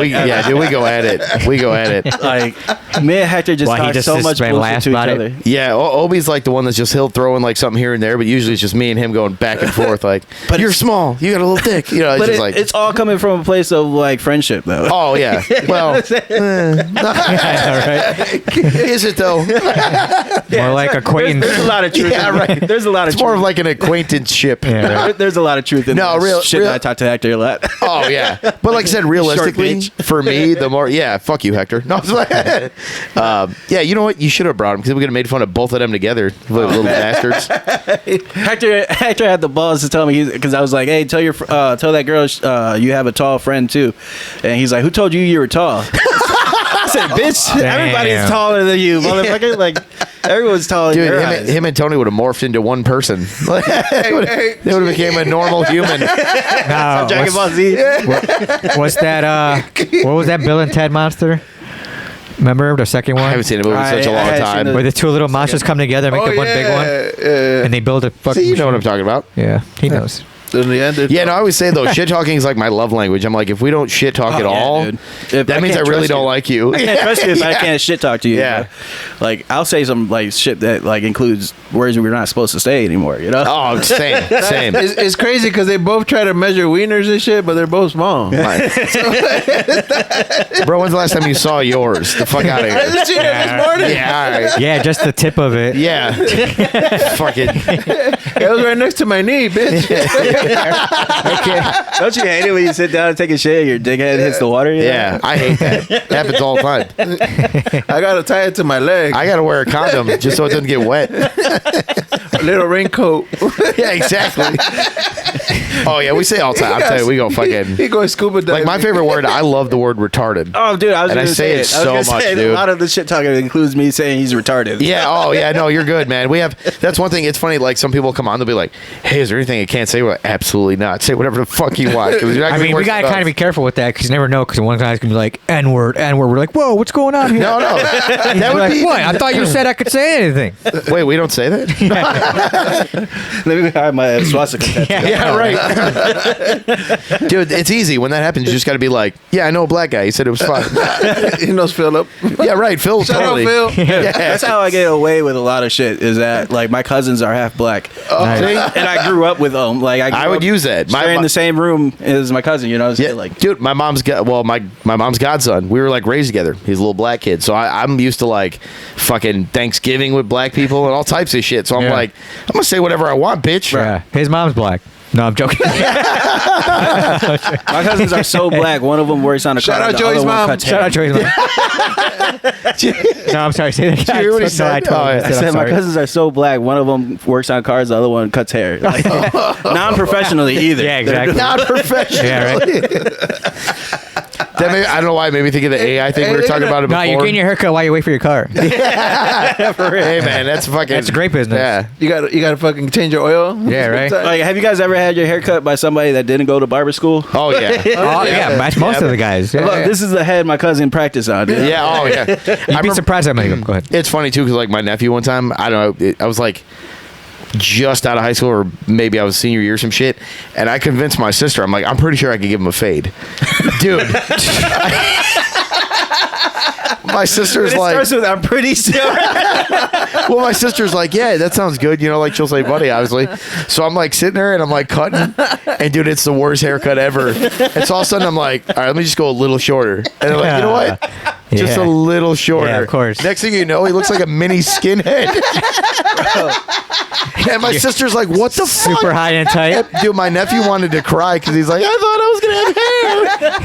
dude, we go at it. We go at it. Like me and Hector just Well, he talk just so sits much there and bullshit laughs to each about it. other. Yeah, Obi's like the one that's just he'll throw in like something here and there, but usually it's just me and him going back and forth. Like, But you're it's- small, you got a little dick. It's But just like, it's all coming from a place of like friendship though. oh yeah. Well, Right. is it though? More like acquaintance. There's a lot of truth. Yeah, in right. There's a lot of It's more truth. of like an acquaintanceship. Yeah, right. There's a lot of truth in No, this real- shit. real- That I talk to Hector a lot. Oh yeah, but like I said, realistically, bitch. for me, the more fuck you, Hector. No, it's like, yeah, you know what? You should have brought him because we could have made fun of both of them together, little bastards. Hector had the balls to tell me because I was like, "Hey, tell that girl you have a tall friend too," and he's like, "Who told you were tall?" I said, "Bitch, Damn. everybody's taller than you, motherfucker. Like everyone's taller Dude, in your eyes." him and Tony would have morphed into one person. They would have became a normal human. No, Dragon Ball Z. what's that? What was that Bill and Ted monster? Remember the second one? I haven't seen a movie in such a I long had time. seen Where the two little monsters come together and make the one big one, Yeah. and they build a fucking. See, you know what I'm talking about. Yeah, he knows. Then the end. Yeah, no, I always say though, shit talking is like my love language. I'm like, if we don't shit talk at Oh, yeah, all, dude. If that means I can't really trust don't you. like you. I can't trust you if I can't shit talk to you. Yeah. You know? Like I'll say some like shit that like includes words we're not supposed to say anymore. You know? Oh, same. It's crazy because they both try to measure wieners and shit, but they're both small. Bro, when's the last time you saw yours? The fuck out of I here. just seen it this morning. Yeah, all right. Yeah, just the tip of it. Yeah. Fucking. It was right next to my knee, bitch. Don't you hate it when you sit down and take a shit and your dickhead hits the water? You know? Yeah, I hate that. It happens all the time. I gotta tie it to my leg. I gotta wear a condom just so it doesn't get wet. A little raincoat. Yeah, exactly. Oh yeah, we say all the time. I'm telling you, we go fucking. He going scuba diving. Like my favorite word, I love the word retarded. Oh, dude, I was And I gonna say it I was so gonna much, say, dude. A lot of the shit talking includes me saying he's retarded. Yeah. Oh, yeah. No, you're good, man. That's one thing. It's funny. Like some people come on, they'll be like, "Hey, is there anything I can't say?" We're like, absolutely not. Say whatever the fuck you want. 'Cause you're not I gonna mean, we work gotta it kind of out. be careful with that because you never know. Because one guy's gonna be like N-word. We're like, whoa, what's going on here? No, no. That We're would like, be. what? I thought you said I could say anything. Wait, we don't say that. Let me hide my swastika tattoo. Yeah, right. Dude, it's easy. When that happens, you just got to be like, yeah, I know a black guy. He said it was fine. He knows Philip. Yeah, right. Phil, Shout totally. out, Phil. Yeah. That's how I get away with a lot of shit. Is that like my cousins are half black, Nice. and I grew up with them. Like I would use that. Sharing the same room as my cousin. You know, Yeah, like dude, my mom's godson. We were like raised together. He's a little black kid, so I'm used to like fucking Thanksgiving with black people and all types of shit. So I'm Yeah. like, I'm gonna say whatever I want, bitch. Yeah. His mom's black. No, I'm joking. my cousins are so black. One of them works on a Shout car. out the Joey's other one mom. cuts Shout hair. out Joey's mom. No, I'm sorry. Say that again. you hear what he No, said? totally Oh, yeah. missed I it. I'm said my sorry. cousins are so black. One of them works on cars. The other one cuts hair. Like, non-professionally either. Yeah, exactly. Not professional. Yeah, right. That I don't know why it made me think of the AI thing we were talking about it No, before. you're getting your haircut while you wait for your car. Hey man, that's fucking. That's great business. Yeah. You gotta fucking change your oil. Yeah, right. Like, have you guys ever had your hair cut by somebody that didn't go to barber school? Oh yeah. Oh, yeah, that's most of the guys. Yeah. Look, this is the head my cousin practiced on. Dude. Yeah. Oh yeah. You'd be surprised how many of them. Go ahead. It's funny too because like my nephew one time, I don't know, I was like just out of high school or maybe I was senior year or some shit, and I convinced my sister. I'm like, I'm pretty sure I could give him a fade, dude. My sister's It like, starts with I'm pretty sure. well, my sister's like, yeah, that sounds good. You know, like she'll say, buddy, obviously. So I'm like sitting there and I'm like cutting, and dude, it's the worst haircut ever. And so all of a sudden I'm like, all right, let me just go a little shorter. And they're like, you know what? Just a Yeah. little shorter. Yeah, of course. Next thing you know, he looks like a mini skinhead. And my sister's like, what the fuck? Super high and tight. Dude, my nephew wanted to cry because he's like, I thought I was going to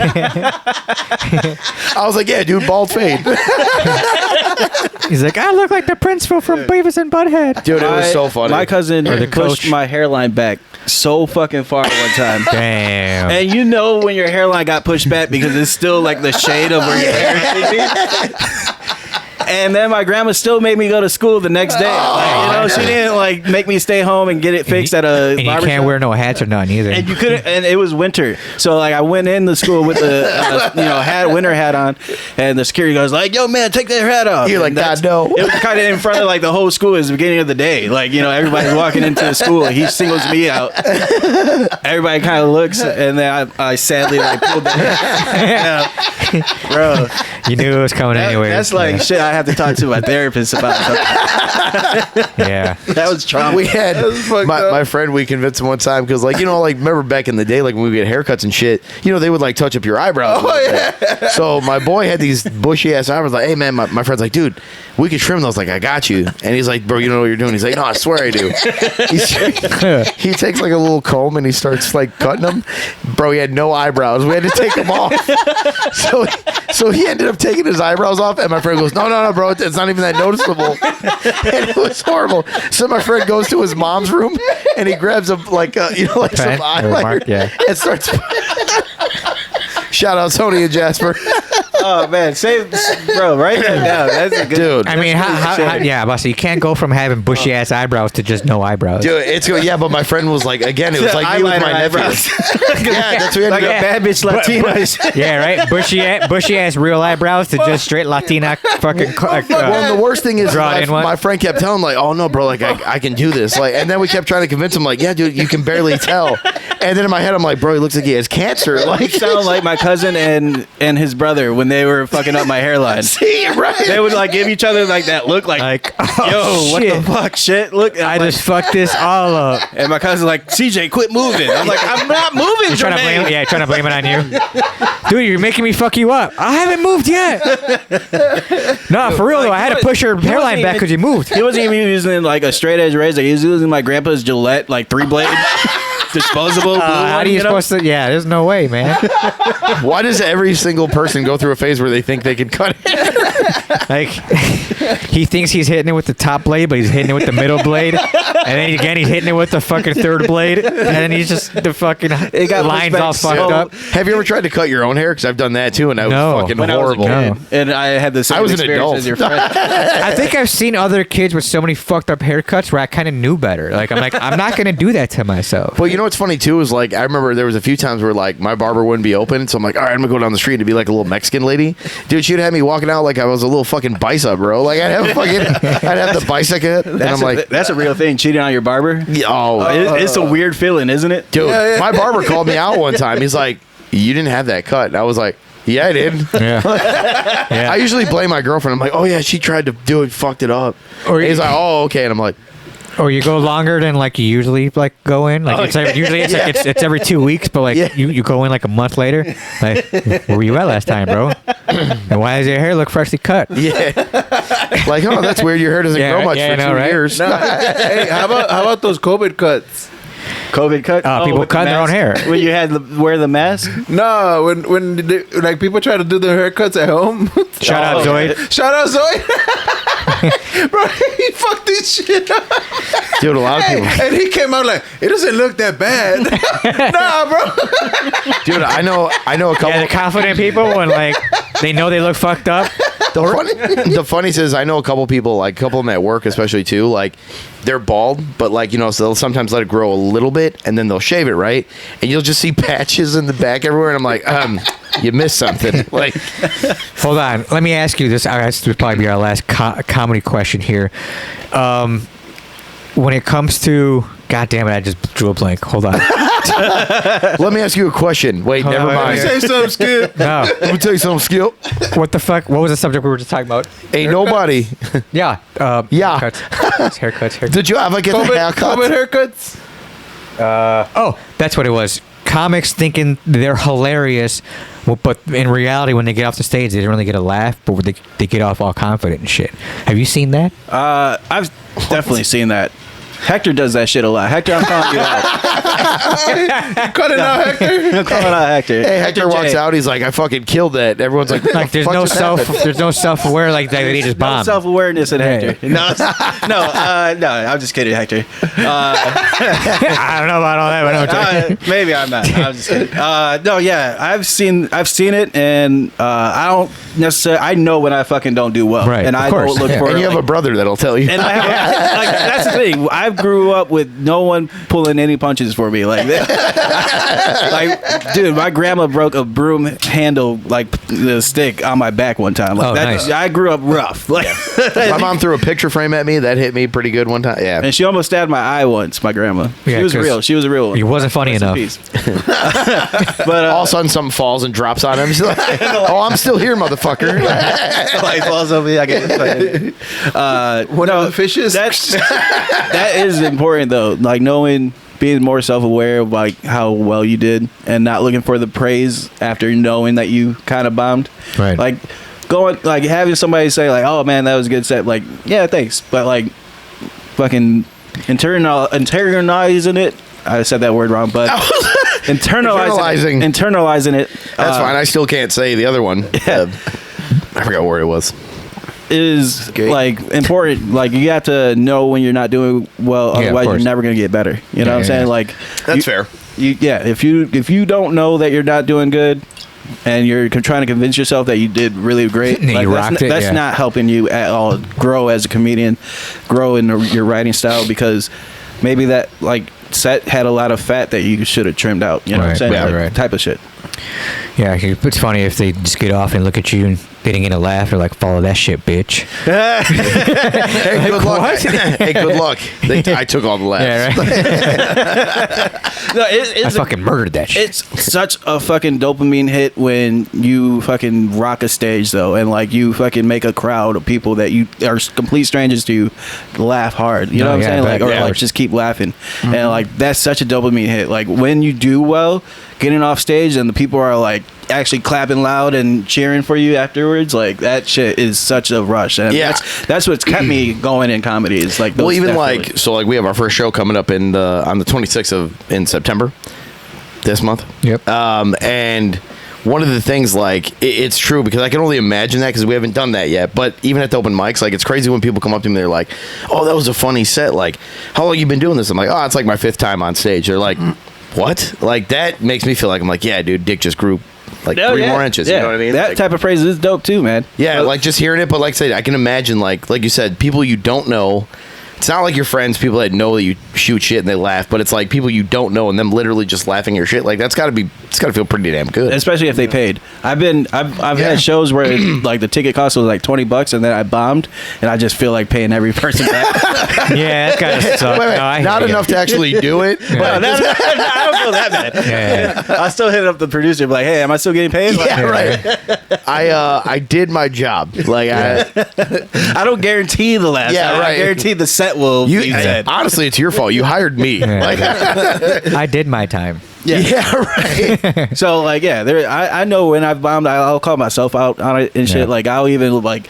have hair. I was like, yeah, dude, bald fade. He's like, I look like the principal from Beavis and Butthead. Dude, it was so funny. My cousin Or the pushed coach. my hairline back so fucking far one time. Damn. And you know when your hairline got pushed back because it's still like the shade of where your hair should be. And then my grandma still made me go to school the next day. Like, you know, she didn't like make me stay home and get it fixed at a And you barber can't shop. wear no hats or nothing either. And you couldn't, and it was winter, so like I went into school with the winter hat on, and the security goes like, "Yo, man, take that hat off." You're like, And that's- God, no. It was kind of in front of like the whole school. It was the beginning of the day, like everybody's walking into the school. He singles me out. Everybody kind of looks, and then I sadly like pulled the hat. Yeah. Bro. You knew it was coming anyway. That's like shit. I have to talk to my therapist about. Yeah. That was trauma. We had fucked my, up. my friend. We convinced him one time because, like, like remember back in the day, like when we get haircuts and shit, they would like touch up your eyebrows. Oh, yeah. So my boy had these bushy ass eyebrows. Like, hey man, my friend's like, dude, we could trim those. Like, I got you. And he's like, bro, you know what you're doing? He's like, no, I swear I do. He takes like a little comb and he starts like cutting them. Bro, he had no eyebrows. We had to take them off. So he ended up taking his eyebrows off, and my friend goes, no, bro, it's not even that noticeable. And it was horrible. So my friend goes to his mom's room, and he grabs like some Pen or eyeliner, mark, yeah. and starts. Shout out Tony and Jasper. Oh man, bro, write that down. That's a good Dude. I mean, yeah, but so you can't go from having bushy ass eyebrows to just no eyebrows. Dude, it's good. Yeah, but my friend was like, again, it was like me with my Eyeliner nephew. eyebrows. Yeah, that's what we had Like to a go. bad bitch Latina. Yeah, right. Bushy ass real eyebrows to just straight Latina fucking. Well, and the worst thing is Draw it in one. my friend kept telling him, like, oh no, bro, like I can do this. Like, and then we kept trying to convince him, like, yeah, dude, you can barely tell. And then in my head, I'm like, bro, he looks like he has cancer. Like, You sound like my cousin and his brother when they were fucking up my hairline. see, right? They would like give each other like that look, like, yo, what the shit. fuck, shit? Look, and I I'm just fucked this all up. like, and my cousin's like, CJ, quit moving. I'm like, I'm not moving, You're trying to blame, Jermaine. trying to blame it on you, dude. You're making me fuck you up. I haven't moved yet. No, for real though. I had to push your hairline back because you moved. He wasn't even using like a straight edge razor. He was using my grandpa's Gillette, like 3-blade, disposable. Blue How one, do you know? supposed to? Yeah, there's no way, man. Why does every single person go through a phase where they think they can cut it? Like he thinks he's hitting it with the top blade, but he's hitting it with the middle blade, and then again he's hitting it with the fucking third blade, and then he's just the fucking got lines pushed all back fucked so- up. Have you ever tried to cut your own hair? Because I've done that too, and that No. was fucking When horrible. I was a kid, and I had the same I was an experience adult. as your friend. I think I've seen other kids with so many fucked up haircuts where I kind of knew better. Like I'm not gonna do that to myself. But you know what's funny too is like I remember there was a few times where like my barber wouldn't be open, so I'm like, all right, I'm gonna go down the street to be like a little Mexican lady. Dude, she'd have me walking out like I was was a little fucking bicep, bro. Like I'd have the bicep hit, and I'm like, that's a real thing. Cheating on your barber. It's a weird feeling, isn't it, dude? My barber called me out one time. He's like, "You didn't have that cut." And I was like, "Yeah, I did." Yeah. I usually blame my girlfriend. I'm like, "Oh yeah, she tried to do it, fucked it up." Or he's like, "Oh okay," and I'm like. Or you go longer than like you usually like go in. Like usually it's like it's every 2 weeks, but like you go in like a month later. Like, where were you at last time, bro? And why does your hair look freshly cut? Yeah. Like, oh, that's weird. Your hair doesn't grow much for 2 years. No. Hey, how about those COVID cuts? COVID cut? People cut their own hair. When you had to wear the mask? No, when like people try to do their haircuts at home. Shout out Zoid. Shout out Zoid. Bro, he fucked this shit up. Dude, a lot of people. And he came out like, it doesn't look that bad. Nah, bro. Dude, I know a couple. Yeah, the confident people when like they know they look fucked up. The funny is, I know a couple people, like a couple of them at work, especially too. Like they're bald, but like so they'll sometimes let it grow a little bit, and then they'll shave it, right? And you'll just see patches in the back everywhere, and I'm like, you missed something. Like, hold on, let me ask you this. This would probably be our last comedy question here. When it comes to, God damn it, I just drew a blank. Hold on. Let me ask you a question. Wait, never mind. Say something, Skip. No. Let me tell you something, Skip. What the fuck? What was the subject we were just talking about? Ain't nobody. Yeah. Yeah. Haircuts. Did you ever get the haircut? COVID haircuts? That's what it was. Comics thinking they're hilarious, but in reality, when they get off the stage, they don't really get a laugh, but they get off all confident and shit. Have you seen that? I've definitely seen that. Hector does that shit a lot. Hector, I'm calling you out. Calling out Hector? I'm calling out Hector. Hey, Hector walks J. out. He's like, I fucking killed that. Everyone's like, There's no self-aware like that. He just No bombed. self-awareness in Hector. No, I'm just kidding, Hector. I don't know about all that, but Maybe I'm not. I'm just kidding. I've seen it, and I don't necessarily. I know when I fucking don't do well, Right, and of I course. don't look for. and you have a brother that'll tell you. And I have, that's the thing. I grew up with no one pulling any punches for me. Like dude, my grandma broke a broom handle, like the stick, on my back one time. Like nice. I grew up rough. Like My mom threw a picture frame at me. That hit me pretty good one time. Yeah. and she almost stabbed my eye once. My grandma. Yeah, She was 'cause real. She was a real one. He wasn't funny Rest in enough. peace. But All of a sudden, something falls and drops on him. She's like, oh, I'm still here, motherfucker. like falls over me. I get One of the fishes? that is important though. Like knowing, being more self-aware of like how well you did, and not looking for the praise after knowing that you kind of bombed. Right. Like going, like having somebody say like, "Oh man, that was a good set." Like, yeah, thanks, but like fucking internalizing it. I said that word wrong, but internalizing it. That's fine. I still can't say the other one. Yeah. I forgot what it was. Is like important. Like you have to know when you're not doing well, Yeah, of otherwise you're course. never gonna get better. You know what I'm saying? Like That's fair. If you don't know that you're not doing good, and you're trying to convince yourself that you did really great, And you rocked it, that's yeah. not helping you at all grow as a comedian, grow in your writing style, because maybe that like set had a lot of fat that you should have trimmed out. You know what I'm Right, saying? yeah, Like, right. type of shit. Yeah, it's funny if they just get off and look at you and getting in a laugh. They're like, follow that shit, bitch. Hey, good luck. What? Hey, good luck. I took all the laughs. Yeah, right. No, I fucking murdered that shit. It's such a fucking dopamine hit when you fucking rock a stage though, and like you fucking make a crowd of people that you are complete strangers to you laugh hard. You know what I'm saying? Like, or like just keep laughing, and like that's such a dopamine hit. Like when you do well, getting off stage and the people are like actually clapping loud and cheering for you afterwards, like that shit is such a rush. And Yeah. that's what's kept me going in comedy. Is like those, Well, even definitely. like, so like we have our first show coming up on the 26th in September this month. Yep. And one of the things, like, it's true because I can only imagine that because we haven't done that yet. But even at the open mics, like, it's crazy when people come up to me, they're like, oh, that was a funny set. Like, how long you been doing this? I'm like, oh, it's like my 5th time on stage. They're like, what? Like, that makes me feel like, I'm like, yeah, dude, dick just grew like 3 more inches. Yeah. You know what I mean? That Like, type of phrase is dope too, man. yeah, like just hearing it, but like I said, I can imagine like you said, people you don't know it's not like your friends, people that know that you shoot shit and they laugh, but it's like people you don't know and them literally just laughing your shit. Like it's gotta feel pretty damn good. Especially if they paid. I've had shows where like the ticket cost was like $20 and then I bombed and I just feel like paying every person back. Yeah, that kind of sucks. Wait, No, not enough to actually do it. No, I don't feel that bad. Yeah. I still hit up the producer, be like, "Hey, am I still getting paid?" Like, Yeah, right. I did my job. Like I don't guarantee the last. Yeah, time. right. I guarantee the set will. be said. honestly, it's your fault. You hired me. Yeah. Like, I did my time. yeah, right. So like, yeah, I know when I've bombed, I'll call myself out on it and shit. Yeah. Like I'll even like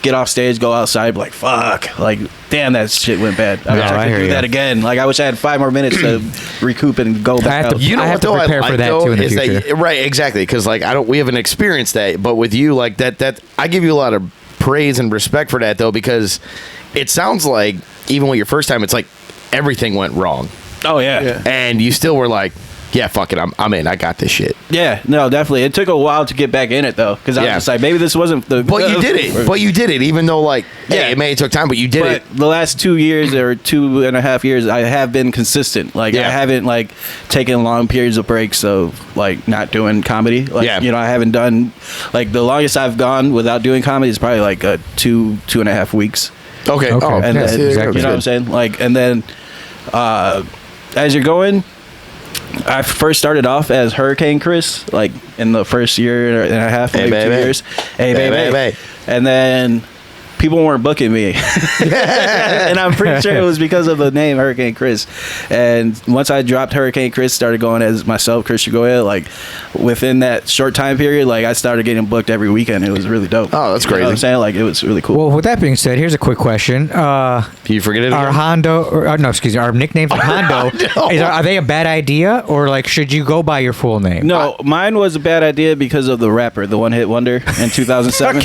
get off stage, go outside, be like, fuck, like damn, that shit went bad. I wish I I could hear do you. that again. Like I wish I had 5 more minutes to recoup and go I back have out. to- You know I what have to though? prepare I for like that, though too, in the is future. that right, exactly. Because like we haven't experienced that, but with you, like that I give you a lot of praise and respect for that though, because it sounds like even with your first time, it's like everything went wrong, Oh yeah. and you still were like, yeah, fuck it, I'm in. I got this shit. Yeah, no, definitely. It took a while to get back in it though, because I was Yeah. just like, maybe this wasn't the. But you did it. But you did it, even though like, Yeah. it may have took time, but you did But it. the last 2 years or 2.5 years, I have been consistent. Like Yeah. I haven't like taken long periods of breaks of like not doing comedy. Like Yeah. you know, I haven't done like the longest I've gone without doing comedy is probably like 2.5 weeks. Okay. Okay. Oh, And Yeah, then, exactly. you know what I'm saying? Like, and then as you're going, I first started off as Hurricane Chris, like in the first year and a half, Hey, maybe 2 baby. years. Hey, Hey, baby. baby. And then people weren't booking me. And I'm pretty sure it was because of the name Hurricane Chris. And once I dropped Hurricane Chris, started going as myself, Chris Chagoya, like within that short time period, like I started getting booked every weekend. It was really dope. Oh, that's You know what crazy. I'm saying? Like it was really cool. Well, with that being said, here's a quick question. Can you forget it? Our again? Hondo, or no, excuse me, our nicknames are Hondo. Are they a bad idea, or like should you go by your full name? No, mine was a bad idea because of the rapper, the One Hit Wonder in 2007.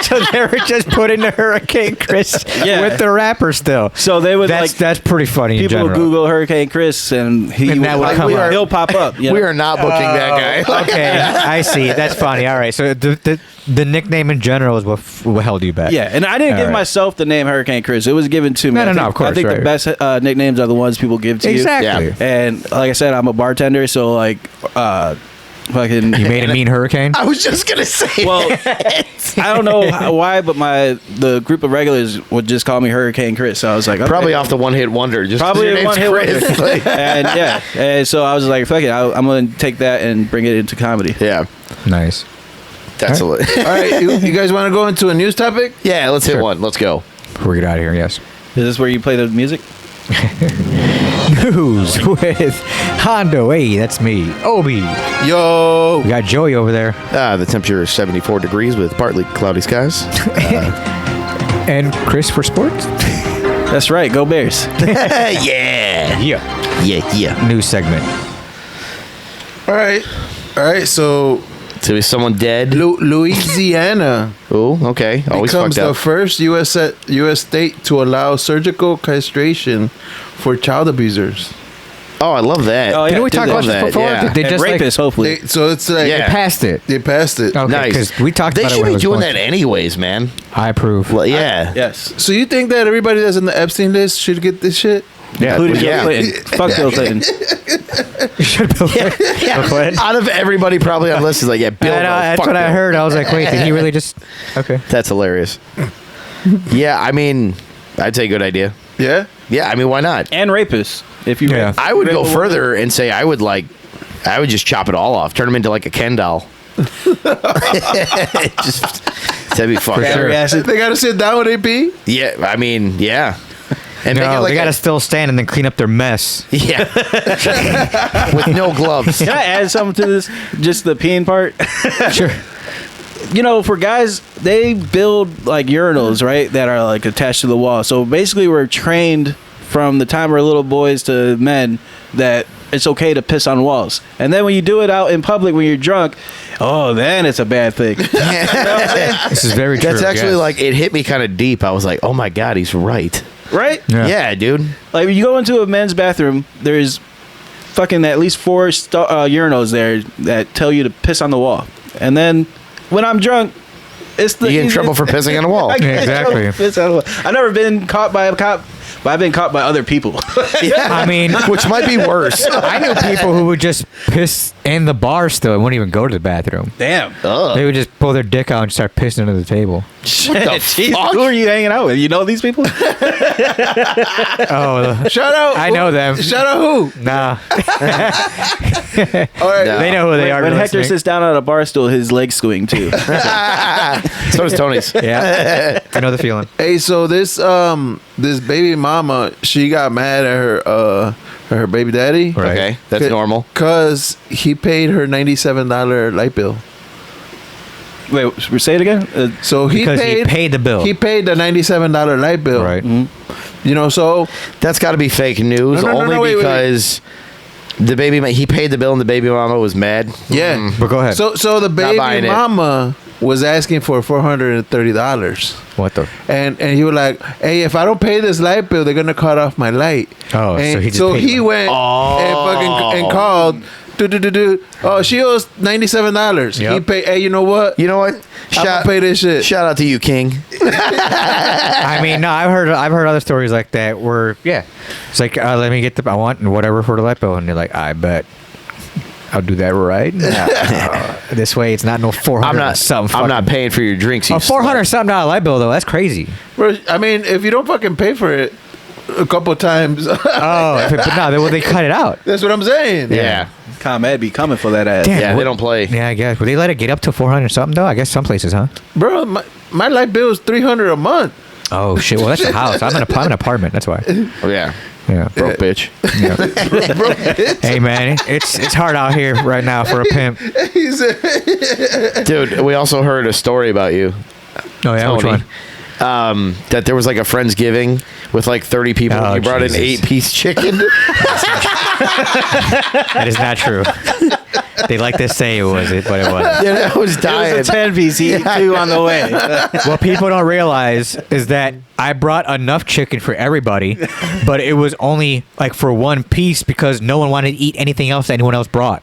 So they were just putting the Hurricane Chris Yeah. with the rapper still. So they would That's pretty funny. in people would general. Google Hurricane Chris and And that would come up. he'll pop up. You know? We are not booking that guy. Okay, I see. That's funny. All right, so the nickname in general is what held you back. Yeah, and I didn't All give right. myself the name Hurricane Chris. It was given to me. No, no, I no, think- of course, I think right. the best nicknames are the ones people give to Exactly. you. And like I said, I'm a bartender, so like, fucking. You made a mean hurricane. I was just gonna say. Well, I don't know why, but the group of regulars would just call me Hurricane Chris. So I was like, okay. Probably off the one hit wonder. Just 'cause Probably your a name's one hit Chris. wonder. Like, And yeah, and so I was like, fuck it, I'm gonna take that and bring it into comedy. yeah, Nice. that's All right, you guys want to go into a news topic? Yeah, let's hit Sure. one. Let's go. Before we get out of here, yes. Is this where you play the music? News with Hondo. Hey, that's me. Obi. Yo, We got Joey over there. The temperature is 74 degrees with partly cloudy skies. And Chris for sports. That's right. Go Bears. Yeah. Yeah. New segment. all right. So So is someone dead? Louisiana Oh, okay. Always becomes fucked the up. first U.S. state to allow surgical castration for child abusers. Oh, I love that. Oh, yeah. Didn't we talk love about that, this before? yeah. They And just rapists, hopefully. So it's like Yeah. they passed it. they passed it. Okay, Nice. because we talked They about it should when it be was doing going- that anyways, man. I approve. Well, yeah. Yes. So you think that everybody that's in the Epstein list should get this shit? Yeah. Including yeah. Bill Clinton. Fuck Bill Clinton. Yeah. Out of everybody probably on the list is like, yeah, Bill. I know, no, that's fuck what I Bill. heard. I was like, wait, did he really just? Okay. That's hilarious. Yeah, I mean, I'd say good idea. Yeah. Yeah, I mean, why not? And rapists. If you Yeah. I would go further and say I would just chop it all off, turn them into like a Ken doll. Just that'd be fucked. For up. sure. They gotta sit down when they pee. Yeah, I mean, yeah. And make it No, like they got to a- still stand and then clean up their mess. yeah, with no gloves. Can I add something to this? Just the peeing part. Sure. You know, for guys, they build like urinals, right, that are like attached to the wall. So basically, we're trained from the time we're little boys to men that it's okay to piss on walls. And then when you do it out in public when you're drunk, oh, then it's a bad thing. This is very true. That's actually yes. like it hit me kind of deep. I was like, oh my god, he's right. Right? Yeah, dude. Like when you go into a men's bathroom, there's fucking at least 4 urinals there that tell you to piss on the wall. And then when I'm drunk, it's the You get in trouble for pissing on a wall. I get in Exactly. trouble for pissing on the wall. I've never been caught by a cop But I've been caught by other people. I mean, which might be worse. I knew people who would just piss in the bar still and wouldn't even go to the bathroom. Damn. They would just pull their dick out and start pissing under the table. What the Jeez, fuck? who are you hanging out with? You know these people? Oh, Shout out. I know them. Shout out who? Nah. All right. No. They know who they are. When Hector listening. sits down at a bar stool, his legs swing too. So does Tony's. Yeah. I know the feeling. Hey, so this baby mama, she got mad at her baby daddy. Right. Okay, that's normal. Cause he paid her $97 light bill. Wait, say it again. So he Because he paid paid the bill. He paid the $97 light bill. Right. You know, so That's got to be fake news. No, only wait. because the he paid the bill and the baby mama was mad. yeah. But go ahead. So the baby buying it. mama was asking for $430. What the? And he was like, "Hey, if I don't pay this light bill, they're gonna cut off my light." Oh, and so he just paid them. went and fucking and called. Oh, she owes $97. Yep. He paid. Hey, you know what? You know what? I'ma pay this shit. Shout out to you, King. I mean, no, I've heard other stories like that where, yeah, it's like, let me get I want whatever for the light bill, and you're like, I bet I'll do that right now. This way, it's not no 400 something. I'm not paying for your drinks. You a $400 something light bill though. That's crazy. Bro, I mean, if you don't fucking pay for it a couple times, Oh, but no, they cut it out. that's what I'm saying. Yeah. ComEd be coming for that ass. Damn. Yeah, they don't play. Yeah, I guess. Would they let it get up to 400 something though? I guess some places, huh? Bro, my light bill is $300 a month. Oh shit! Well, that's a house. I'm in an apartment. That's why. Oh, yeah. Yeah. Broke bitch. Hey man, it's hard out here right now for a pimp. He said, Dude, we also heard a story about you. Oh yeah, which Tony. one? That there was like a Friendsgiving with like 30 people. Oh, And you brought Jesus. in 8-piece chicken. That is not true. They like to say it was it, but it wasn't. Yeah, I was It dying. was a 10-piece. He ate 2 on the way. What people don't realize is that I brought enough chicken for everybody, but it was only like for one piece because no one wanted to eat anything else that anyone else brought,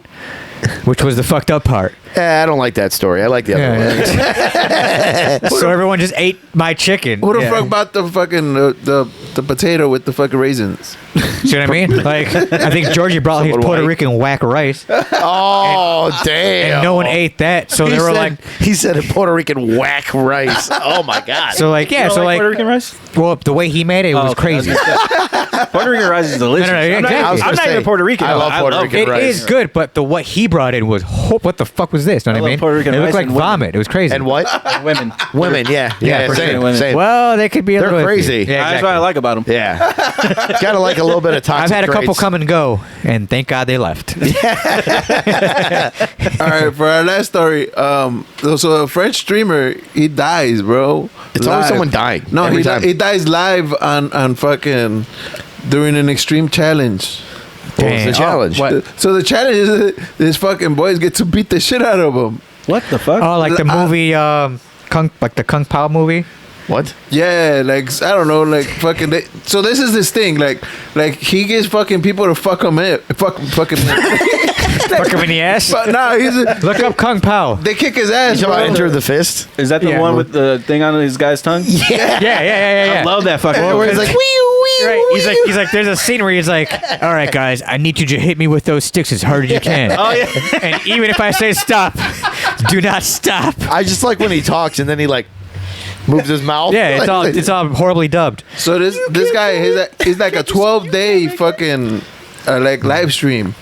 which was the fucked up part. I don't like that story. I like the other one. Yeah. So everyone just ate my chicken. "Who the Yeah. fuck bought the fucking the potato with the fucking raisins?" See what I mean? Like, I think Georgie brought his Someone Puerto white. Rican whack rice, Oh, damn. and no one ate that. So they were like, he said a Puerto Rican whack rice. Oh, my God. so like, yeah, You don't so like, Puerto Rican rice? well, the way he made it was crazy. Puerto Rican rice is delicious. No, no, no, I'm not- exactly. I was I'm gonna not say, even Puerto Rican. I love Puerto Rican It rice. is good, but what he brought in was what the fuck was this? Know what I I love mean? Puerto Rican It looked rice like and women. vomit. It was crazy. And what? women. Women, yeah. Yeah, for same, sure, women. same. Well, they could be a They're little iffy. crazy. Yeah, That's what I exactly. like about them. Yeah. Gotta like a little bit of toxic I've had a couple traits. come and go, and thank God they left. All right, for our last story, so a French streamer, he dies, bro. It's always someone dying. No, every he time. he dies live on fucking during an extreme challenge. What was the Damn. challenge? What? So the challenge is this fucking boys get to beat the shit out of him. What the fuck? Oh, like the movie, the Kung Pao movie. What? Yeah, like I don't know, like fucking. So this is this thing, like he gets fucking people to fuck him in, fucking. Fuck him in the ass. But no, Look up Kung Pao. they kick his ass. You talking about Bro. Enter the Fist? Is that the Yeah. one with the thing on his guy's tongue? Yeah. I love that fucking Where movie. he's like, Right. He's like, there's a scene where he's like, all right, guys, I need you to hit me with those sticks as hard as you can. Oh, yeah. And even if I say stop, do not stop. I just like when he talks and then he like moves his mouth. Yeah, it's all horribly dubbed. So this guy, he's like a 12-day fucking like live stream,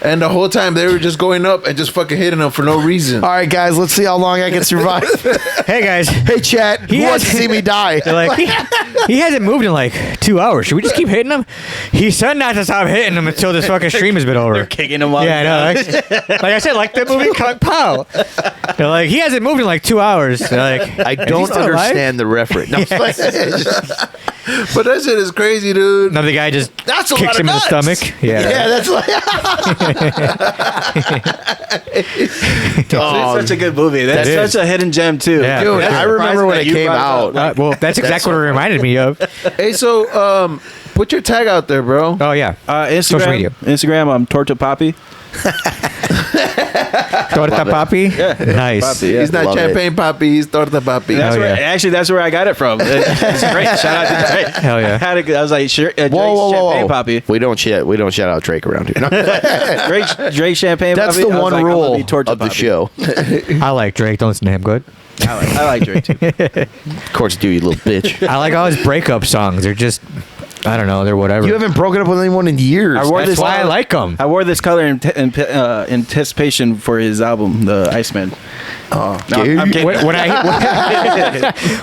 and the whole time they were just going up and just fucking hitting him for no reason. All right, guys, let's see how long I can survive. Hey guys, Hey, chat, who wants to see me die? they're like, he hasn't moved in like 2 hours. Should we just keep hitting him? He said not to stop hitting him until this fucking stream has been over. They're kicking him off. Yeah, I know. Like I said, like the movie Kung Pao. They're like, he hasn't moved in like 2 hours. They're like, I "Is he don't still alive?" understand the reference. No, But that shit is crazy, dude. Another guy just That's a kicks lot him of in the nuts. stomach. Yeah. yeah, that's like. Oh, It's such a good movie. That's That is. such a hidden gem too. Yeah. dude, That's I remember when it came out. Well, that's exactly what it reminded me of. Hey, so put your tag out there, bro. Oh yeah. Instagram, Social media. Instagram, I'm Torta Poppy. Torta papi? Yeah. Nice. Papi, yeah. He's not Love champagne papi. He's torta papi. That's Hell where, yeah. actually, that's where I got it from. It's great. Shout out to Drake. Hell yeah. I was like, sure, Drake's Whoa. champagne poppy. We don't shout out Drake around here. Drake champagne That's poppy. the I was one like, I'm gonna rule be torta of the poppy. show. I like Drake. Don't listen to him. Good. I like Drake too. Of course, do you little bitch. I like all his breakup songs. They're just, I don't know. They're whatever. You haven't broken up with anyone in years. I wore That's this why I color- like them. I wore this color in anticipation for his album, The Iceman. Oh, No, I'm kidding.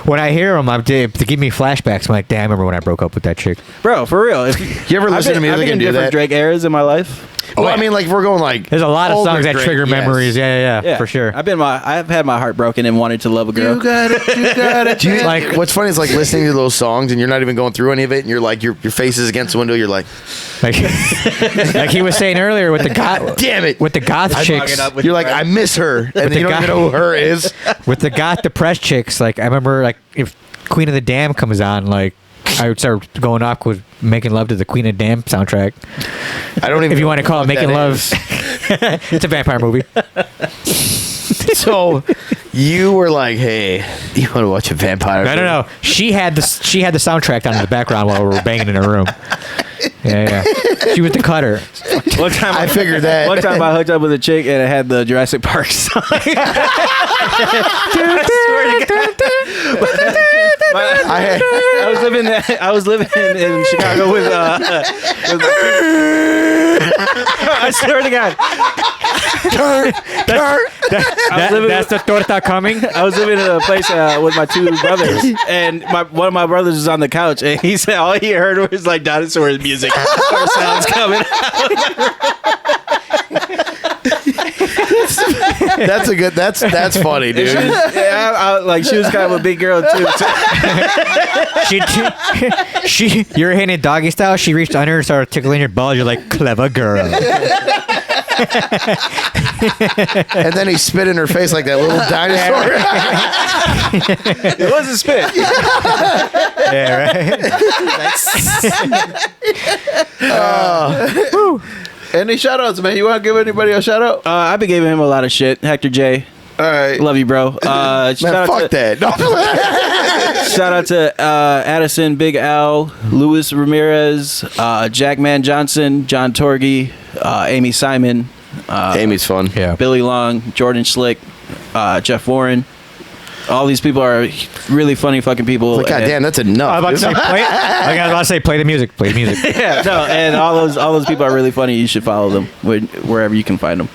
When I hear them, to give me flashbacks. I'm like, damn, I remember when I broke up with that chick. Bro, for real. You ever listen to I've music been in and do different that? Drake eras in my life. Well, I mean, like, if we're going like. There's a lot of older songs that Drake, trigger yes. memories. Yeah, for sure. I've had my heart broken and wanted to love a girl. You got it. You got it. Do you, Like- like, what's funny is like listening to those songs and you're not even going through any of it, and you're like your face is against the window. You're like, Like, like he was saying earlier with the goth, damn it. with the goth chicks, You're like, I miss her, and the you don't guy- even know who her is. with the goth depressed chicks. Like I remember, like if Queen of the Dam comes on, like I would start going off with making love to the Queen of the Dam soundtrack. I don't even. If you know want to what call it the fuck making that love, is. it's a vampire movie. So you were like, hey, you want to watch a vampire? No. She had the soundtrack on in the background while we were banging in her room. Yeah. She was the cutter. One time I figured that. One time I hooked up with a chick and it had the Jurassic Park song. I swear to God. I was living in Chicago with I swear to God. That's the torta coming. I was living in a place with my two brothers, and one of my brothers was on the couch, and he said all he heard was like dinosaurs music or sounds coming out. That's a good. That's funny, dude. She was kind of a big girl too. She you're hitting it doggy style. She reached under and started tickling your balls. You're like, clever girl. And then he spit in her face like that little dinosaur. It was a spit. Yeah, right. Any shout outs, man? You want to give anybody a shout out? I've been giving him a lot of shit. Hector J. All right. Love you, bro. Man, fuck that. No. Shout out to Addison, Big Al, Luis Ramirez, Jackman Johnson, John Torgy, Amy Simon, Amy's fun. Yeah. Billy Long, Jordan Schlick, Jeff Warren. All these people are really funny fucking people. Like, God and- damn, that's enough. I was about to say, play. I was about to say, play the music. Play the music. Yeah, no, and all those people are really funny. You should follow them wherever you can find them.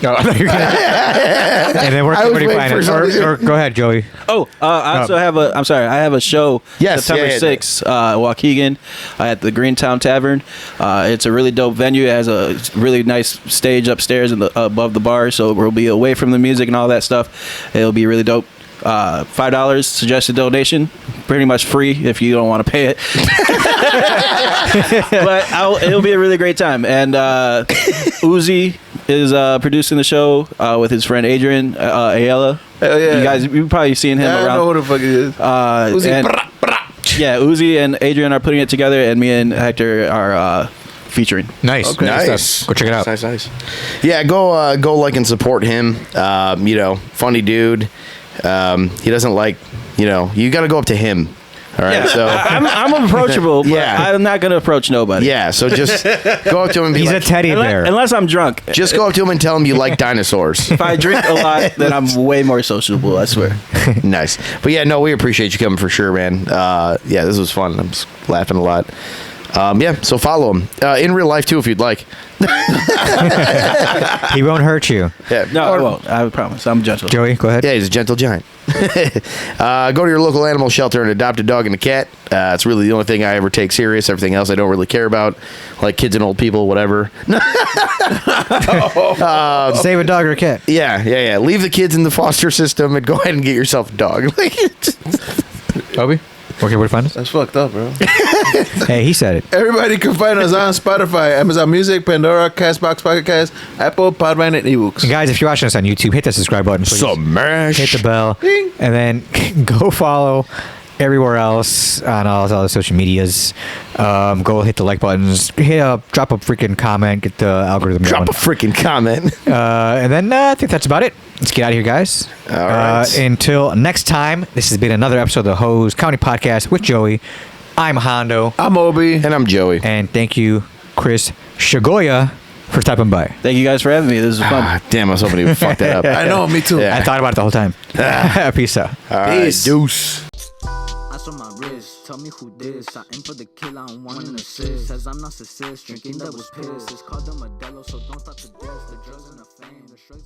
No, I thought you were gonna. And then I was where do you waiting find for it? something. Or go ahead, Joey. Oh, I also have a. I'm sorry, I have a show. Yes, September yeah. 6th, Waukegan, at the Greentown Tavern. It's a really dope venue. It has a really nice stage upstairs in above the bar, so we'll be away from the music and all that stuff. It'll be really dope. $5 suggested donation, pretty much free if you don't want to pay it. But it'll be a really great time. And Uzi is producing the show with his friend Adrian Ayala. Hell yeah. You've probably seen him Yeah, I around. know who the fuck he is. Uzi, and- Yeah, Uzi and Adrian are putting it together, and me and Hector are featuring. Nice. Okay. Good Nice. stuff. Go check it out. Nice. Yeah, go like and support him. Funny dude. He doesn't like, you got to go up to him. All right. Yeah, So I'm approachable, but Yeah. I'm not going to approach nobody. yeah. So just go up to him and be He's a like, teddy bear. Unless I'm drunk. just go up to him and tell him you like dinosaurs. If I drink a lot, then I'm way more sociable, I swear. Nice. But yeah, no, we appreciate you coming for sure, man. Yeah, this was fun. I'm just laughing a lot. Yeah, so follow him in real life too if you'd like. He won't hurt you. Yeah. No, I won't. I promise. I'm gentle. Joey, go ahead. Yeah, he's a gentle giant. Go to your local animal shelter and adopt a dog and a cat. It's really the only thing I ever take serious. Everything else I don't really care about, like kids and old people, whatever. Save a dog or a cat. Yeah. Leave the kids in the foster system and go ahead and get yourself a dog. Obi? Okay, where to find us? That's fucked up, bro. Hey, he said it. Everybody can find us on Spotify, Amazon Music, Pandora, Castbox, Pocket Cast, Apple, Podvine, and eBooks. And guys, if you're watching us on YouTube, hit that subscribe button, please. Smash. Hit the bell. Ding. And then go follow everywhere else on all the social medias. Go hit the like buttons. Drop a freaking comment. Get the algorithm Drop going. a freaking comment. And then I think that's about it. Let's get out of here, guys. All right. Until next time, this has been another episode of the Hose County Podcast with Joey. I'm Hondo. I'm Obi. And I'm Joey. And thank you, Chris Chagoya, for stopping by. Thank you guys for having me. This was fun. Damn, I was hoping he would fuck that up. I know, me too. Yeah. I thought about it the whole time. Peace out. All right, Peace. deuce. Ice on my wrist, tell me who this. I aim for the kill, I don't want an assist. Says I'm narcissist, drinking that was piss. It's called them a